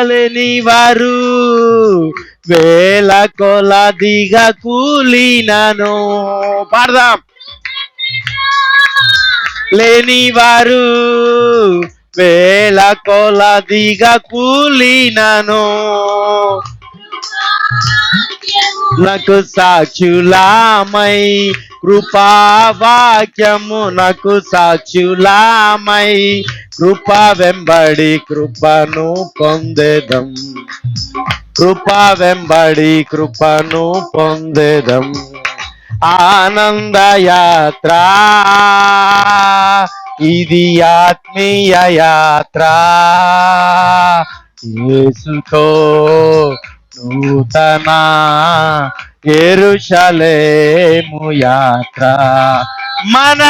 లేని వారు వేల కొలదిగా కూలినను. పాడదాం. లేని వారు వేల కొలదిగా కూలినను. నాకు సాక్షులామై కృపావాక్యము, నాకు సాక్షులామై కృప వెంబడి కృపను పొందేదం. కృప వెంబడి కృపను పొందేదం. ఆనంద యాత్ర ఇది ఆత్మీయ యాత్ర, యేసుతో నూతన యెరూషలేము యాత్ర. మన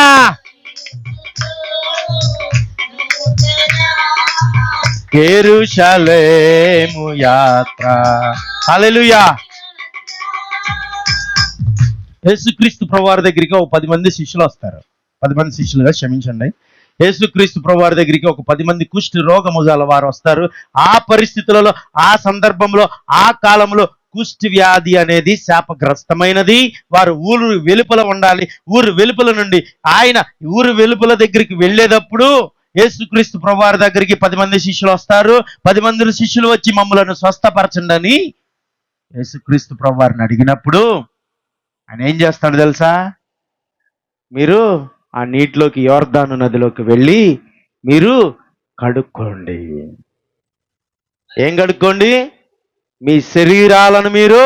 యెరూషలేము యాత్ర. హల్లెలూయా. యేసుక్రీస్తు ప్రభువారి దగ్గరికి ఒక 10 మంది శిష్యులు వస్తారు. 10 మంది శిష్యులుగా క్షమించండి. యేసుక్రీస్తు ప్రభువారి దగ్గరికి ఒక 10 మంది కుష్టి రోగము గల వారు వస్తారు. ఆ పరిస్థితులలో, ఆ సందర్భంలో, ఆ కాలంలో కుష్టి వ్యాధి అనేది శాపగ్రస్తమైనది. వారు ఊరు వెలుపల ఉండాలి. ఊరు వెలుపల నుండి ఆయన ఊరు వెలుపల దగ్గరికి వెళ్ళేటప్పుడు యేసుక్రీస్తు ప్రభువారి దగ్గరికి 10 మంది శిష్యులు వస్తారు. 10 మంది శిష్యులు వచ్చి మమ్మలను స్వస్థపరచండి అని యేసుక్రీస్తు ప్రభువారిని అడిగినప్పుడు ఆయన ఏం చేస్తాడు తెలుసా? మీరు ఆ నీటిలోకి, యోర్దాను నదిలోకి వెళ్ళి మీరు కడుక్కోండి. ఏం కడుక్కోండి? మీ శరీరాలను మీరు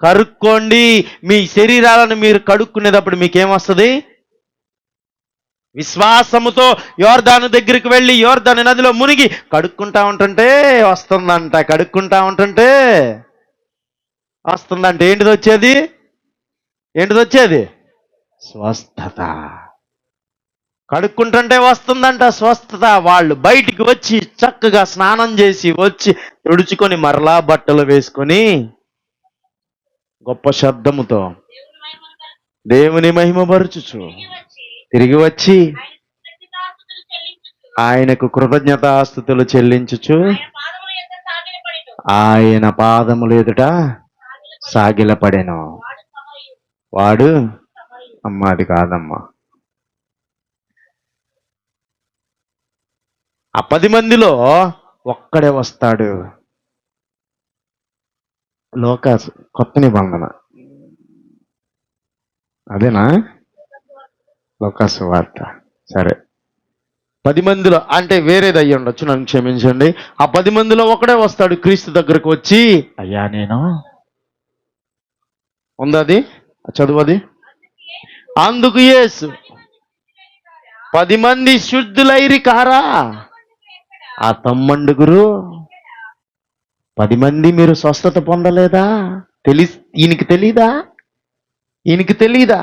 కడుక్కోండి. మీ శరీరాలను మీరు కడుక్కునేటప్పుడు మీకేమొస్తుంది? విశ్వాసముతో యోర్దాను దగ్గరికి వెళ్ళి యోర్దాను నదిలో మునిగి కడుక్కుంటా ఉంటుంటే వస్తుందంట. కడుక్కుంటా ఉంటుంటే వస్తుందంట. ఏంటిది వచ్చేది? ఏంటిది వచ్చేది? స్వస్థత. కడుక్కుంటుంటే వస్తుందంట స్వస్థత. వాళ్ళు బయటికి వచ్చి చక్కగా స్నానం చేసి వచ్చి తుడుచుకొని మరలా బట్టలు వేసుకొని గొప్ప శబ్దముతో దేవుని మహిమపరచుచు తిరిగి వచ్చి ఆయనకు కృతజ్ఞతాస్తుతులు చెల్లించుచు ఆయన పాదములు ఎదుట సాగిలపడెను. వాడు అమ్మ, అది కాదమ్మా. ఆ 10 మందిలో ఒక్కడే వస్తాడు. లోకాసు కొత్త నిబంధన అదేనా? లోకాసు వార్త. సరే, 10 మందిలో అంటే వేరేది అయ్యి ఉండొచ్చు, నన్ను క్షమించండి. ఆ 10 మందిలో ఒకడే వస్తాడు క్రీస్తు దగ్గరకు వచ్చి, అయ్యా నేను ఉందది చదువు అది. అందుకు యేసు 10 మంది శుద్ధులైరి కారా? ఆ తమ్మండుగురు 10 మంది మీరు స్వస్థత పొందలేదా? ఈయనకి తెలీదా? ఈయనకి తెలీదా?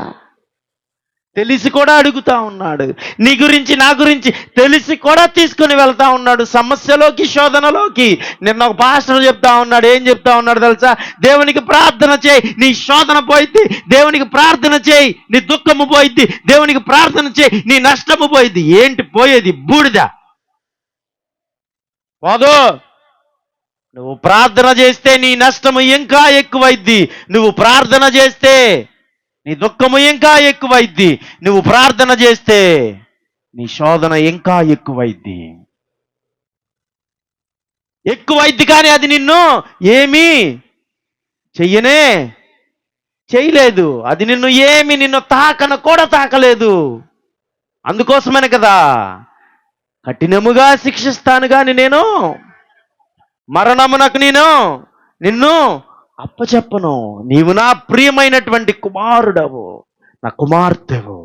తెలిసి కూడా అడుగుతా ఉన్నాడు. నీ గురించి నా గురించి తెలిసి కూడా తీసుకుని వెళ్తా ఉన్నాడు సమస్యలోకి, శోధనలోకి. నిన్న ఒక పాస్టర్ చెప్తా ఉన్నాడు. ఏం చెప్తా ఉన్నాడు తెలుసా? దేవునికి ప్రార్థన చేయి, నీ శోధన పోయిద్ది. దేవునికి ప్రార్థన చేయి, నీ దుఃఖము పోయిద్ది. దేవునికి ప్రార్థన చేయి, నీ నష్టము పోయిద్ది. ఏంటి పోయేది? బూడిద పోదు. నువ్వు ప్రార్థన చేస్తే నీ నష్టము ఇంకా ఎక్కువైద్ది. నువ్వు ప్రార్థన చేస్తే నీ దుఃఖము ఇంకా ఎక్కువైద్ది. నువ్వు ప్రార్థన చేస్తే నీ శోధన ఇంకా ఎక్కువైద్ది. ఎక్కువైద్ది కానీ అది నిన్ను ఏమీ చేయలేదు. అది నిన్ను కూడా తాకలేదు. అందుకోసమనే కదా కఠినముగా శిక్షిస్తాను గాని నేను మరణమునకు నిన్ను అప్పచెప్పను. నీవు నా ప్రియమైనటువంటి కుమారుడవు, నా కుమార్తెవు.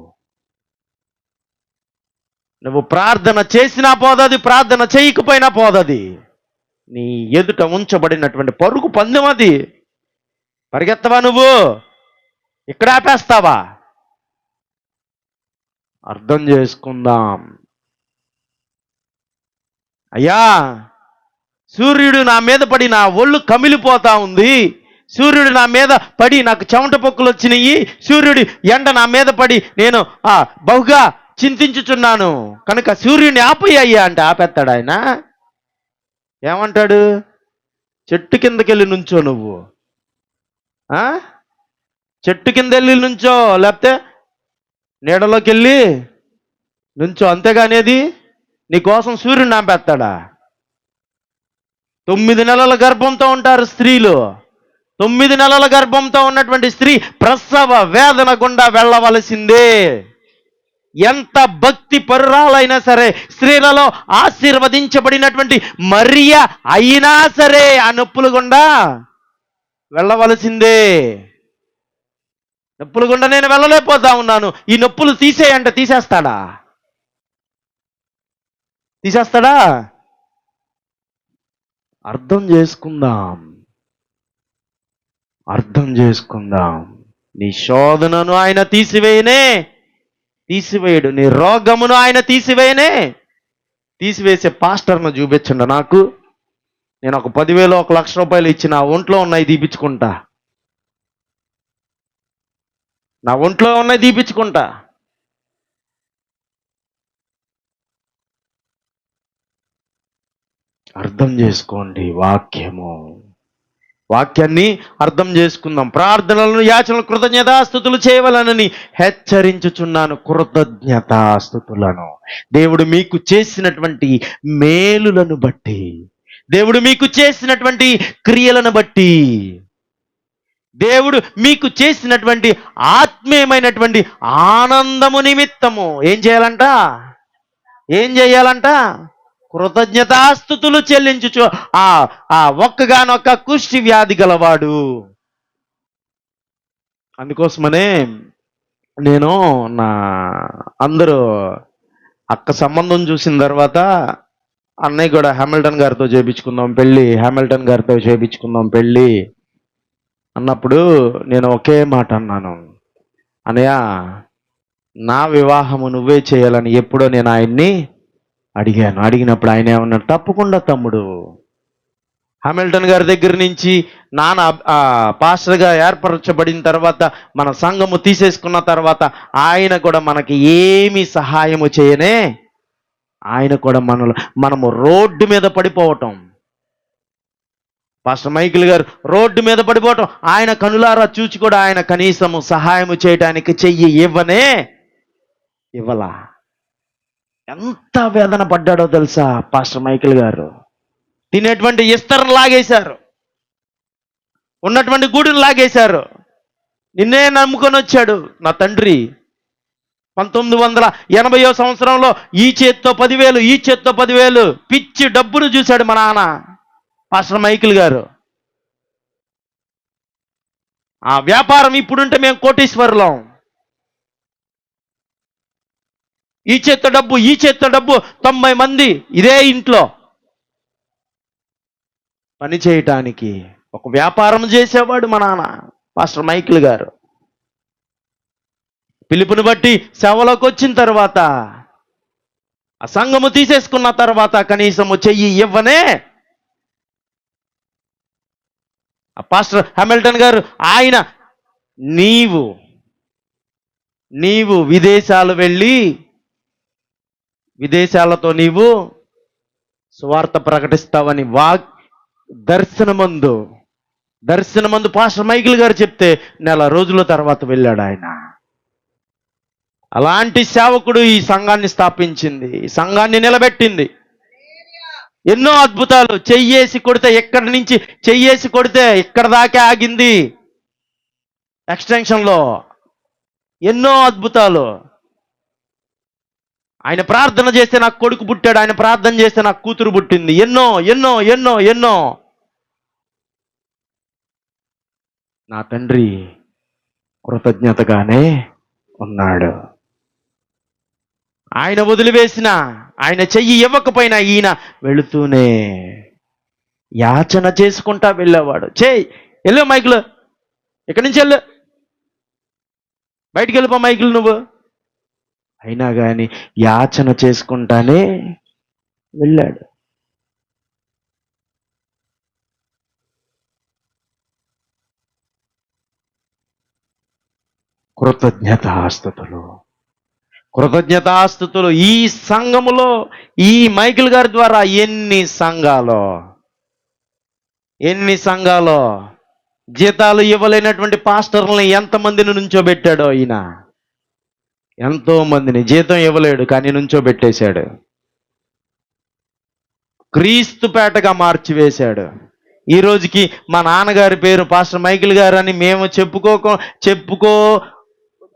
నువ్వు ప్రార్థన చేసినా పోదది, ప్రార్థన చేయకపోయినా పోదది. నీ ఎదుట ఉంచబడినటువంటి పరుగు పందెం అది. పరిగెత్తవా నువ్వు? ఇక్కడ ఆపేస్తావా? అర్థం చేసుకుందాం. అయ్యా, సూర్యుడు నా మీద పడి నా ఒళ్ళు కమిలిపోతా ఉంది. సూర్యుడు నా మీద పడి నాకు చెమట పొక్కులు వచ్చినాయి. సూర్యుడి ఎండ నా మీద పడి నేను బహుగా చింతించుచున్నాను కనుక సూర్యుడిని ఆపయ్యా అంటే ఆపేస్తాడు ఆయన? ఏమంటాడు? చెట్టు కిందకెళ్ళి నుంచో నువ్వు, చెట్టు కింద వెళ్ళి నుంచో, లేకపోతే నీడలోకి వెళ్ళి నుంచో, అంతేగానేది నీకోసం సూర్యుడిని ఆపేస్తాడా? 9 నెలల గర్భంతో ఉంటారు స్త్రీలు. 9 నెలల గర్భంతో ఉన్నటువంటి స్త్రీ ప్రసవ వేదన గుండా వెళ్ళవలసిందే. ఎంత భక్తి పరురాలైనా సరే, స్త్రీలలో ఆశీర్వదించబడినటువంటి మరియ అయినా సరే ఆ నొప్పుల గుండా వెళ్ళవలసిందే. నొప్పుల గుండా నేను వెళ్ళలేకపోతా ఉన్నాను, ఈ నొప్పులు తీసేయంటే తీసేస్తాడా? అర్థం చేసుకుందాం. నీ శోధనను ఆయన తీసివేయడు. నీ రోగమును ఆయన తీసివేసే పాస్టర్ను చూపించండి నాకు. నేను ఒక 10,000 1,00,000 ఇచ్చి నా ఒంట్లో ఉన్నాయి తీపించుకుంటా. అర్థం చేసుకోండి వాక్యాన్ని అర్థం చేసుకుందాం. ప్రార్థనలను, యాచనలు, కృతజ్ఞతాస్తుతులు చేయవలనని హెచ్చరించుచున్నాను. కృతజ్ఞతాస్తుతులను దేవుడు మీకు చేసినటువంటి మేలులను బట్టి, దేవుడు మీకు చేసినటువంటి క్రియలను బట్టి, దేవుడు మీకు చేసినటువంటి ఆత్మీయమైనటువంటి ఆనందము నిమిత్తము ఏం చేయాలంట? కృతజ్ఞతాస్తుతులు చెల్లించుచు. ఒక్కగానొక్క కుష్టి వ్యాధి గలవాడు. అందుకోసమనే నేను అందరూ అక్క సంబంధం చూసిన తర్వాత అన్నయ్య కూడా హామిల్టన్ గారితో చేయించుకుందాం పెళ్ళి అన్నప్పుడు నేను ఒకే మాట అన్నాను, అన్నయ్య నా వివాహము నువ్వే చేయాలని ఎప్పుడో నేను ఆయన్ని అడిగినప్పుడు ఆయన ఏమన్నాడు? తప్పకుండా తమ్ముడు. హామిల్టన్ గారి దగ్గర నుంచి నాన్న పాస్టర్గా ఏర్పరచబడిన తర్వాత, మన సంఘము తీసేసుకున్న తర్వాత ఆయన కూడా మనకి ఏమి సహాయము చేయనే, ఆయన కూడా మనము రోడ్డు మీద పడిపోవటం, పాస్టర్ మైకిల్ గారు రోడ్డు మీద పడిపోవటం, ఆయన కనులారా చూచి కూడా ఆయన కనీసము సహాయము చేయడానికి చెయ్యి ఇవ్వలా. ఎంత వేదన పడ్డాడో తెలుసా పాస్టర్ మైకిల్ గారు? తినేటువంటి ఇస్తరును లాగేశారు, ఉన్నటువంటి గూడును లాగేశారు. నిన్నే నమ్ముకొని వచ్చాడు నా తండ్రి. 1980వ సంవత్సరంలో ఈ చేత్తో 10,000 పిచ్చి డబ్బును చూశాడు మా నాన్న పాస్టర్ మైకిల్ గారు. ఆ వ్యాపారం ఇప్పుడుంటే మేము కోటీశ్వరులం. ఈ చేత్తో డబ్బు 90 మంది ఇదే ఇంట్లో పని చేయటానికి ఒక వ్యాపారం చేసేవాడు మా నాన్న, పాస్టర్ మైకిల్ గారు. పిలుపుని బట్టి సేవలోకి వచ్చిన తర్వాత, ఆ సంఘము తీసేసుకున్న తర్వాత కనీసము చెయ్యి ఇవ్వనే ఆ పాస్టర్ హామిల్టన్ గారు ఆయన నీవు విదేశాలు వెళ్ళి విదేశాలతో నీవు సువార్త ప్రకటిస్తావని దర్శనమందు పాస్టర్ మైకిల్ గారు చెప్తే నెల రోజుల తర్వాత వెళ్ళాడు ఆయన. అలాంటి సేవకుడు ఈ సంఘాన్ని స్థాపించింది, ఈ సంఘాన్ని నిలబెట్టింది. ఎన్నో అద్భుతాలు. చెయ్యేసి కొడితే ఎక్కడి నుంచి చెయ్యేసి కొడితే ఇక్కడ దాకా ఆగింది. ఎక్స్టెన్షన్లో ఎన్నో అద్భుతాలు. ఆయన ప్రార్థన చేస్తే నాకు కొడుకు పుట్టాడు, ఆయన ప్రార్థన చేస్తే నాకు కూతురు పుట్టింది. ఎన్నో ఎన్నో ఎన్నో ఎన్నో. నా తండ్రి కృతజ్ఞతగానే ఉన్నాడు. ఆయన వదిలివేసిన, ఆయన చెయ్యి ఇవ్వకపోయినా ఈయన వెళుతూనే యాచన చేసుకుంటా వెళ్ళేవాడు. వెళ్ళు మైకిల్, ఇక్కడి నుంచి వెళ్ళు, బయటికి వెళ్ళిపో మైకిల్ నువ్వు. అయినా కానీ యాచన చేసుకుంటానే వెళ్ళాడు. కృతజ్ఞతాస్తుతులు. ఈ సంఘములో ఈ మైకిల్ గారి ద్వారా ఎన్ని సంఘాలో జీతాలు ఇవ్వలేనటువంటి పాస్టర్లని ఎంతమందిని నుంచోబెట్టాడో ఈయన. ఎంతో మందిని జీతం ఇవ్వలేడు కానీ నుంచోబెట్టేశాడు. క్రీస్తుపేటగా మార్చివేశాడు. ఈ రోజుకి మా నాన్నగారి పేరు పాస్టర్ మైకిల్ గారు అని మేము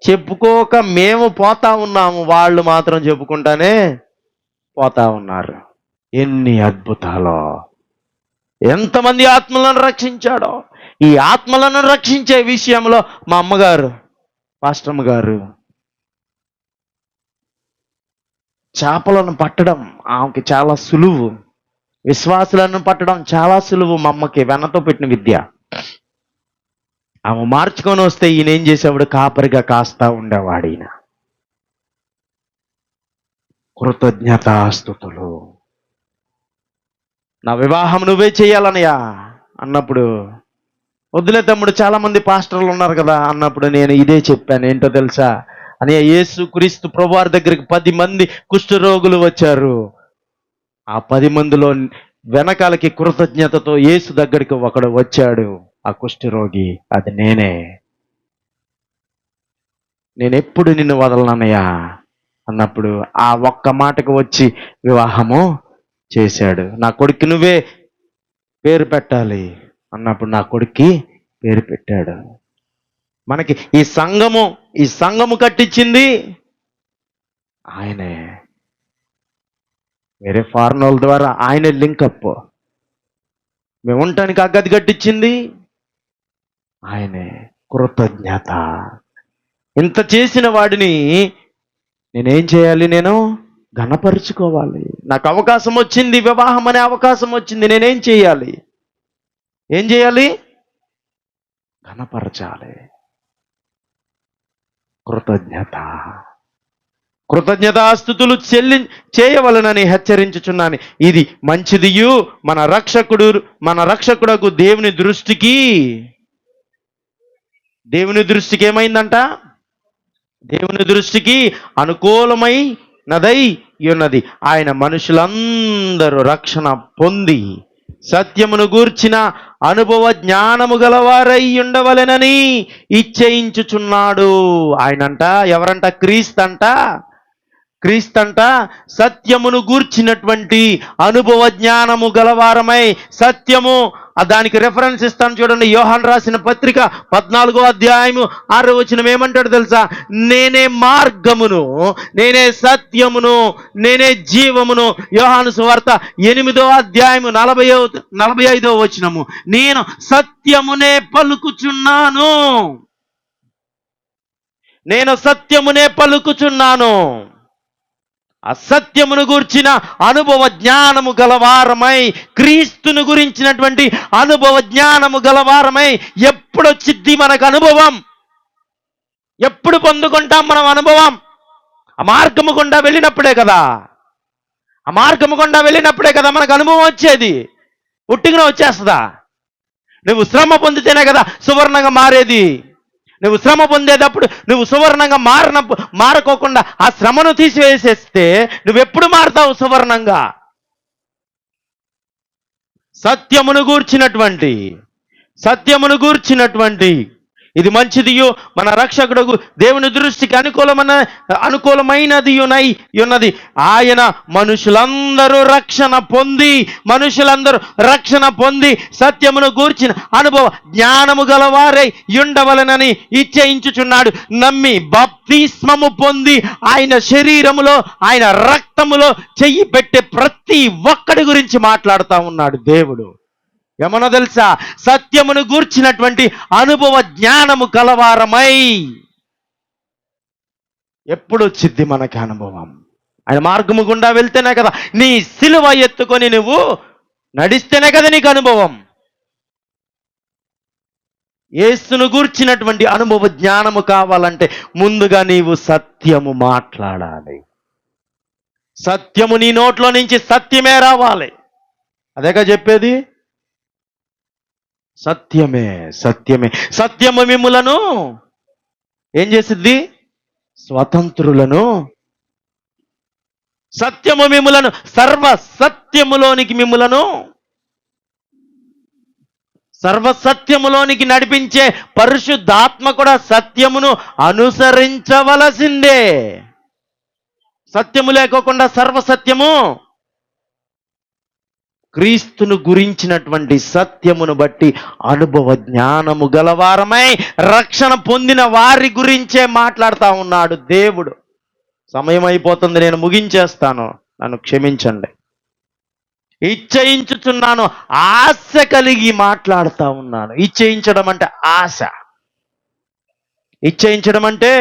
చెప్పుకోక మేము పోతా ఉన్నాము, వాళ్ళు మాత్రం చెప్పుకుంటానే పోతా ఉన్నారు. ఎన్ని అద్భుతాలో, ఎంతమంది ఆత్మలను రక్షించాడో. ఈ ఆత్మలను రక్షించే విషయంలో మా అమ్మగారు, పాస్టమ్మ గారు, చేపలను పట్టడం ఆమెకి చాలా సులువు, విశ్వాసులను పట్టడం చాలా సులువు. మా అమ్మకి వెన్నతో పెట్టిన విద్య. ఆమె మార్చుకొని వస్తే ఈయన ఏం చేసేవాడు? కాపరిగా కాస్తా ఉండేవాడు ఈయన. కృతజ్ఞతాస్తుతులు. నా వివాహం నువ్వే చేయాలనయా అన్నప్పుడు, వద్దులే తమ్ముడు చాలా మంది పాస్టర్లు ఉన్నారు కదా అన్నప్పుడు నేను ఇదే చెప్పాను. ఏంటో తెలుసా? అని యేసు క్రీస్తు ప్రభువారి దగ్గరికి 10 మంది కుష్ఠరోగులు వచ్చారు. ఆ 10 మందిలో వెనకాలకి కృతజ్ఞతతో యేసు దగ్గరికి ఒకడు వచ్చాడు, ఆ కుష్ఠరోగి. అది నేనెప్పుడు నిన్ను వదలనయ్యా అన్నప్పుడు ఆ ఒక్క మాటకు వచ్చి వివాహము చేశాడు. నా కొడుక్కి నువ్వే పేరు పెట్టాలి అన్నప్పుడు నా కొడుక్కి పేరు పెట్టాడు. మనకి ఈ సంఘము కట్టించింది ఆయనే. వేరే ఫారెన్ వాళ్ళ ద్వారా ఆయనే లింకప్. మేము ఉండటానికి ఆ గది కట్టించింది ఆయనే. కృతజ్ఞత. ఇంత చేసిన వాడిని నేనేం చేయాలి? నేను ఘనపరుచుకోవాలి. నాకు అవకాశం వచ్చింది, వివాహం అనే అవకాశం వచ్చింది. నేనేం చేయాలి? ఘనపరచాలి. కృతజ్ఞతాస్తుతులు చేయవలనని హెచ్చరించుచున్నాను. ఇది మంచిదియు మన రక్షకుడకు దేవుని దృష్టికి ఏమైందంట? దేవుని దృష్టికి అనుకూలమైనదై ఉన్నది. ఆయన మనుషులందరూ రక్షణ పొంది సత్యమును గూర్చిన అనుభవ జ్ఞానము గలవారై ఉండవలెనని ఇచ్చయించుచున్నాడు. ఆయనంట, ఎవరంట? క్రీస్తంట సత్యమును గూర్చినటువంటి అనుభవ జ్ఞానము గలవారమై, సత్యము దానికి రెఫరెన్స్ ఇస్తాను చూడండి. యోహాను రాసిన పత్రిక 14వ అధ్యాయము 6వ వచనం ఏమంటాడు తెలుసా? నేనే మార్గమును, నేనే సత్యమును, నేనే జీవమును. యోహాను సువార్త 8వ అధ్యాయము 45వ వచనము, నేను సత్యమునే పలుకుచున్నాను, నేను సత్యమునే పలుకుచున్నాను. అసత్యమును గూర్చిన అనుభవ జ్ఞానము గలవారమై, క్రీస్తును గురించినటువంటి అనుభవ జ్ఞానము గలవారమై. ఎప్పుడు వచ్చిద్ది మనకు అనుభవం? ఎప్పుడు పొందుకుంటాం మనం అనుభవం? ఆ మార్గము గుండా వెళ్ళినప్పుడే కదా. ఆ మార్గము గుండా వెళ్ళినప్పుడే కదా మనకు అనుభవం వచ్చేది. ఉట్టిగా వచ్చేస్తుందా? నువ్వు శ్రమ పొందితేనే కదా సువర్ణంగా మారేది. నువ్వు శ్రమ పొందేటప్పుడు నువ్వు సువర్ణంగా మారకోకుండా ఆ శ్రమను తీసివేసేస్తే నువ్వెప్పుడు మారుతావు సువర్ణంగా? సత్యమును గూర్చినటువంటి ఇది మంచిదియు మన రక్షకుడు దేవుని దృష్టికి అనుకూలమైనది ఉన్నది. ఆయన మనుషులందరూ రక్షణ పొంది సత్యమును గూర్చిన అనుభవ జ్ఞానము గలవారై ఉండవలెనని ఇచ్చేయించుచున్నాడు. నమ్మి బాప్తిస్మము పొంది ఆయన శరీరములో, ఆయన రక్తములో చెయ్యి పెట్టే ప్రతి ఒక్కడి గురించి మాట్లాడుతూ ఉన్నాడు దేవుడు. ఏమన్నా తెలుసా? సత్యమును గూర్చినటువంటి అనుభవ జ్ఞానము కలవారమై. ఎప్పుడు వచ్చిద్ది మనకి అనుభవం? ఆయన మార్గము గుండా వెళ్తేనే కదా, నీ సిలువ ఎత్తుకొని నువ్వు నడిస్తేనే కదా నీకు అనుభవం. యేసును గూర్చినటువంటి అనుభవ జ్ఞానము కావాలంటే ముందుగా నీవు సత్యము మాట్లాడాలి. సత్యము నీ నోట్లో నుంచి సత్యమే రావాలి. అదేగా చెప్పేది. సత్యము మిమ్ములను ఏం చేసిద్ది? స్వతంత్రులను. సత్యము మిమ్ములను సర్వసత్యములోనికి నడిపించే పరిశుద్ధాత్మ కూడా సత్యమును అనుసరించవలసిందే. సత్యము లేకోకుండా సర్వసత్యము. క్రీస్తును గురించినటువంటి సత్యమును బట్టి అనుభవ జ్ఞానము గలవారమై రక్షణ పొందిన వారి గురించే మాట్లాడుతూ ఉన్నాడు దేవుడు. సమయం అయిపోతుంది, నేను ముగించేస్తాను, నన్ను క్షమించండి. ఇచ్చయించుచున్నాను, ఆశ కలిగి మాట్లాడుతూ ఉన్నాను. ఇచ్చయించడం అంటే ఆశ. ఇచ్చయించడం అంటే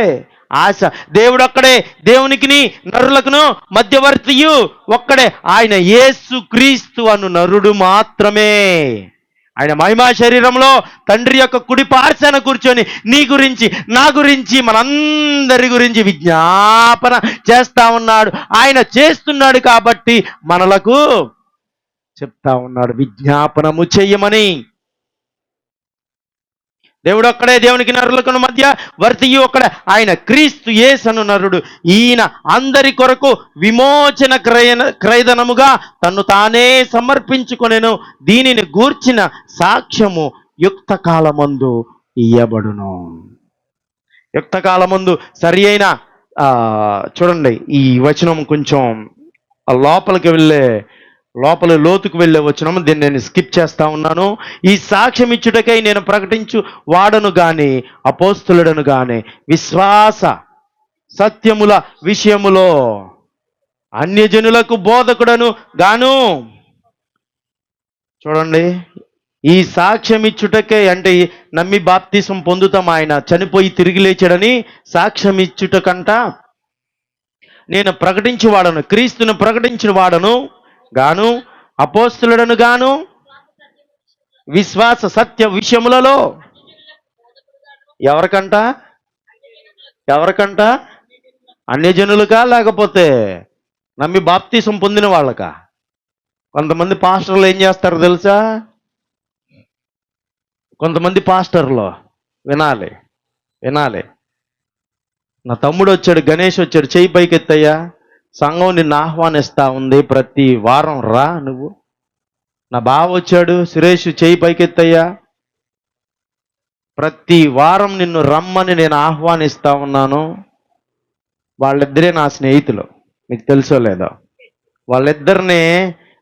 ఆశ. దేవుడు ఒక్కడే, దేవునికిని నరులకును మధ్యవర్తియు ఒక్కడే, ఆయన యేసు క్రీస్తు అను నరుడు మాత్రమే. ఆయన మహిమా శరీరంలో తండ్రి యొక్క కుడి పార్శ్వన కూర్చొని నీ గురించి, నా గురించి, మనందరి గురించి విజ్ఞాపన చేస్తా ఉన్నాడు. ఆయన చేస్తున్నాడు కాబట్టి మనలకు చెప్తా ఉన్నాడు, విజ్ఞాపనము చెయ్యమని. దేవుడు ఒక్కడే, దేవునికి నరులకు మధ్య వర్తియు ఒక్కడే, ఆయన క్రీస్తు యేసను నరుడు. ఈయన అందరి కొరకు విమోచన క్రయధనముగా తన్ను తానే సమర్పించుకొనెను. దీనిని గూర్చిన సాక్ష్యము యుక్త కాలమందు ఇయ్యబడును. యుక్త కాలమందు సరి అయిన చూడండి, ఈ వచనం కొంచెం లోతుకు వెళ్ళే వచనం, దీన్ని నేను స్కిప్ చేస్తా ఉన్నాను. ఈ సాక్ష్యం ఇచ్చుటకై నేను ప్రకటించు వాడను గాని, అపోస్తులుడను గాని, విశ్వాస సత్యముల విషయములో అన్యజనులకు బోధకుడను గాను. చూడండి, ఈ సాక్ష్యం ఇచ్చుటకే అంటే నమ్మి బాప్తిసం పొందుతాం, ఆయన చనిపోయి తిరిగి లేచాడని సాక్ష్యం ఇచ్చుటకంట నేను ప్రకటించి వాడను, క్రీస్తును ప్రకటించిన వాడను గాను, అపోస్తులుడను గాను, విశ్వాస సత్య విషయములలో ఎవరికంట? అన్యజనులుగా, లేకపోతే నమ్మి బాప్తిసం పొందిన వాళ్ళకా? కొంతమంది పాస్టర్లు ఏం చేస్తారో తెలుసా? కొంతమంది పాస్టర్లు వినాలి. నా తమ్ముడు వచ్చాడు, గణేష్ వచ్చాడు, చెయ్యి పైకెత్తయ్యా, సంఘం నిన్ను ఆహ్వానిస్తా ఉంది, ప్రతి వారం రా నువ్వు. నా బావ వచ్చాడు, సురేష్, చెయ్యి పైకెత్తయ్యా, ప్రతి వారం నిన్ను రమ్మని నేను ఆహ్వానిస్తా ఉన్నాను. వాళ్ళిద్దరే నా స్నేహితులు, మీకు తెలుసో లేదో. వాళ్ళిద్దరిని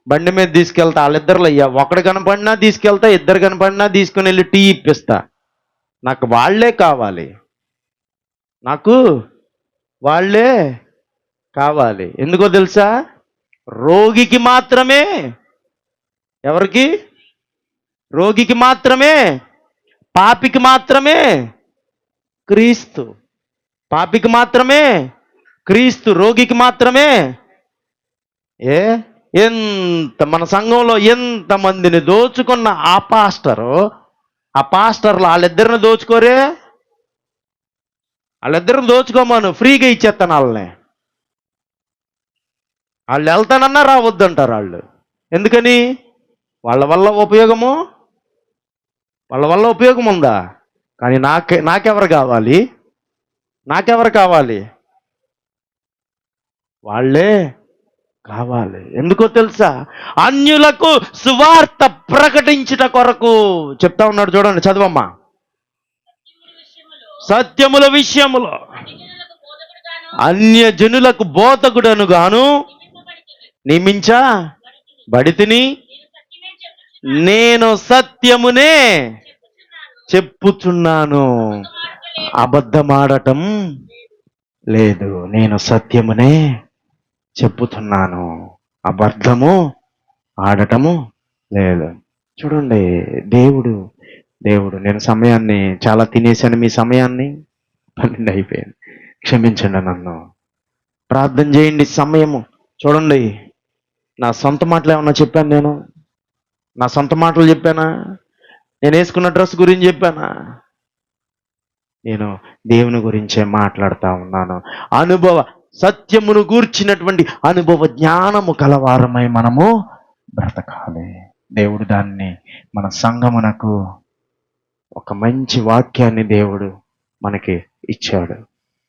బండి మీద తీసుకెళ్తా, వాళ్ళిద్దరులో ఒకడు కనపడినా తీసుకెళ్తా, ఇద్దరు కనపడినా తీసుకుని వెళ్ళి టీ ఇప్పిస్తా. నాకు వాళ్ళే కావాలి, ఎందుకో తెలుసా? రోగికి మాత్రమే. ఎవరికి? రోగికి మాత్రమే, పాపికి మాత్రమే క్రీస్తు. రోగికి మాత్రమే ఏ మన సంఘంలో ఎంతమందిని దోచుకున్న ఆ పాస్టర్లు వాళ్ళిద్దరిని దోచుకోరే. వాళ్ళిద్దరిని దోచుకోమను, ఫ్రీగా ఇచ్చేస్తాను వాళ్ళని. వాళ్ళు వెళ్తానన్నా రావద్దంటారు వాళ్ళు. ఎందుకని? వాళ్ళ వల్ల ఉపయోగం ఉందా? కానీ నాకెవరు కావాలి? వాళ్ళే కావాలి. ఎందుకో తెలుసా? అన్యులకు సువార్త ప్రకటించుట కొరకు చెప్తా ఉన్నాడు. చూడండి, చదవమ్మా. సత్యముల విషయములో అన్యజనులకు బోధకుడను గాను నియమించబడితిని. నేను సత్యమునే చెప్పుచున్నాను, అబద్ధమాడటం లేదు. నేను సత్యమునే చెప్పుతున్నాను, అబద్ధము ఆడటము లేదు. చూడండి, దేవుడు నేను సమయాన్ని చాలా తినేశాను. మీ సమయాన్ని 12 అయిపోయింది, క్షమించండి నన్ను. ప్రార్థన చేయండి. సమయము చూడండి. నా సొంత మాటలు ఏమన్నా చెప్పాను? నా సొంత మాటలు చెప్పానా? నేను వేసుకున్న డ్రెస్ గురించి చెప్పానా? నేను దేవుని గురించే మాట్లాడుతూ ఉన్నాను. సత్యమును గూర్చినటువంటి అనుభవ జ్ఞానము కలవారమై మనము బ్రతకాలి. దేవుడు దాన్ని మన సంఘమునకు ఒక మంచి వాక్యాన్ని దేవుడు మనకి ఇచ్చాడు.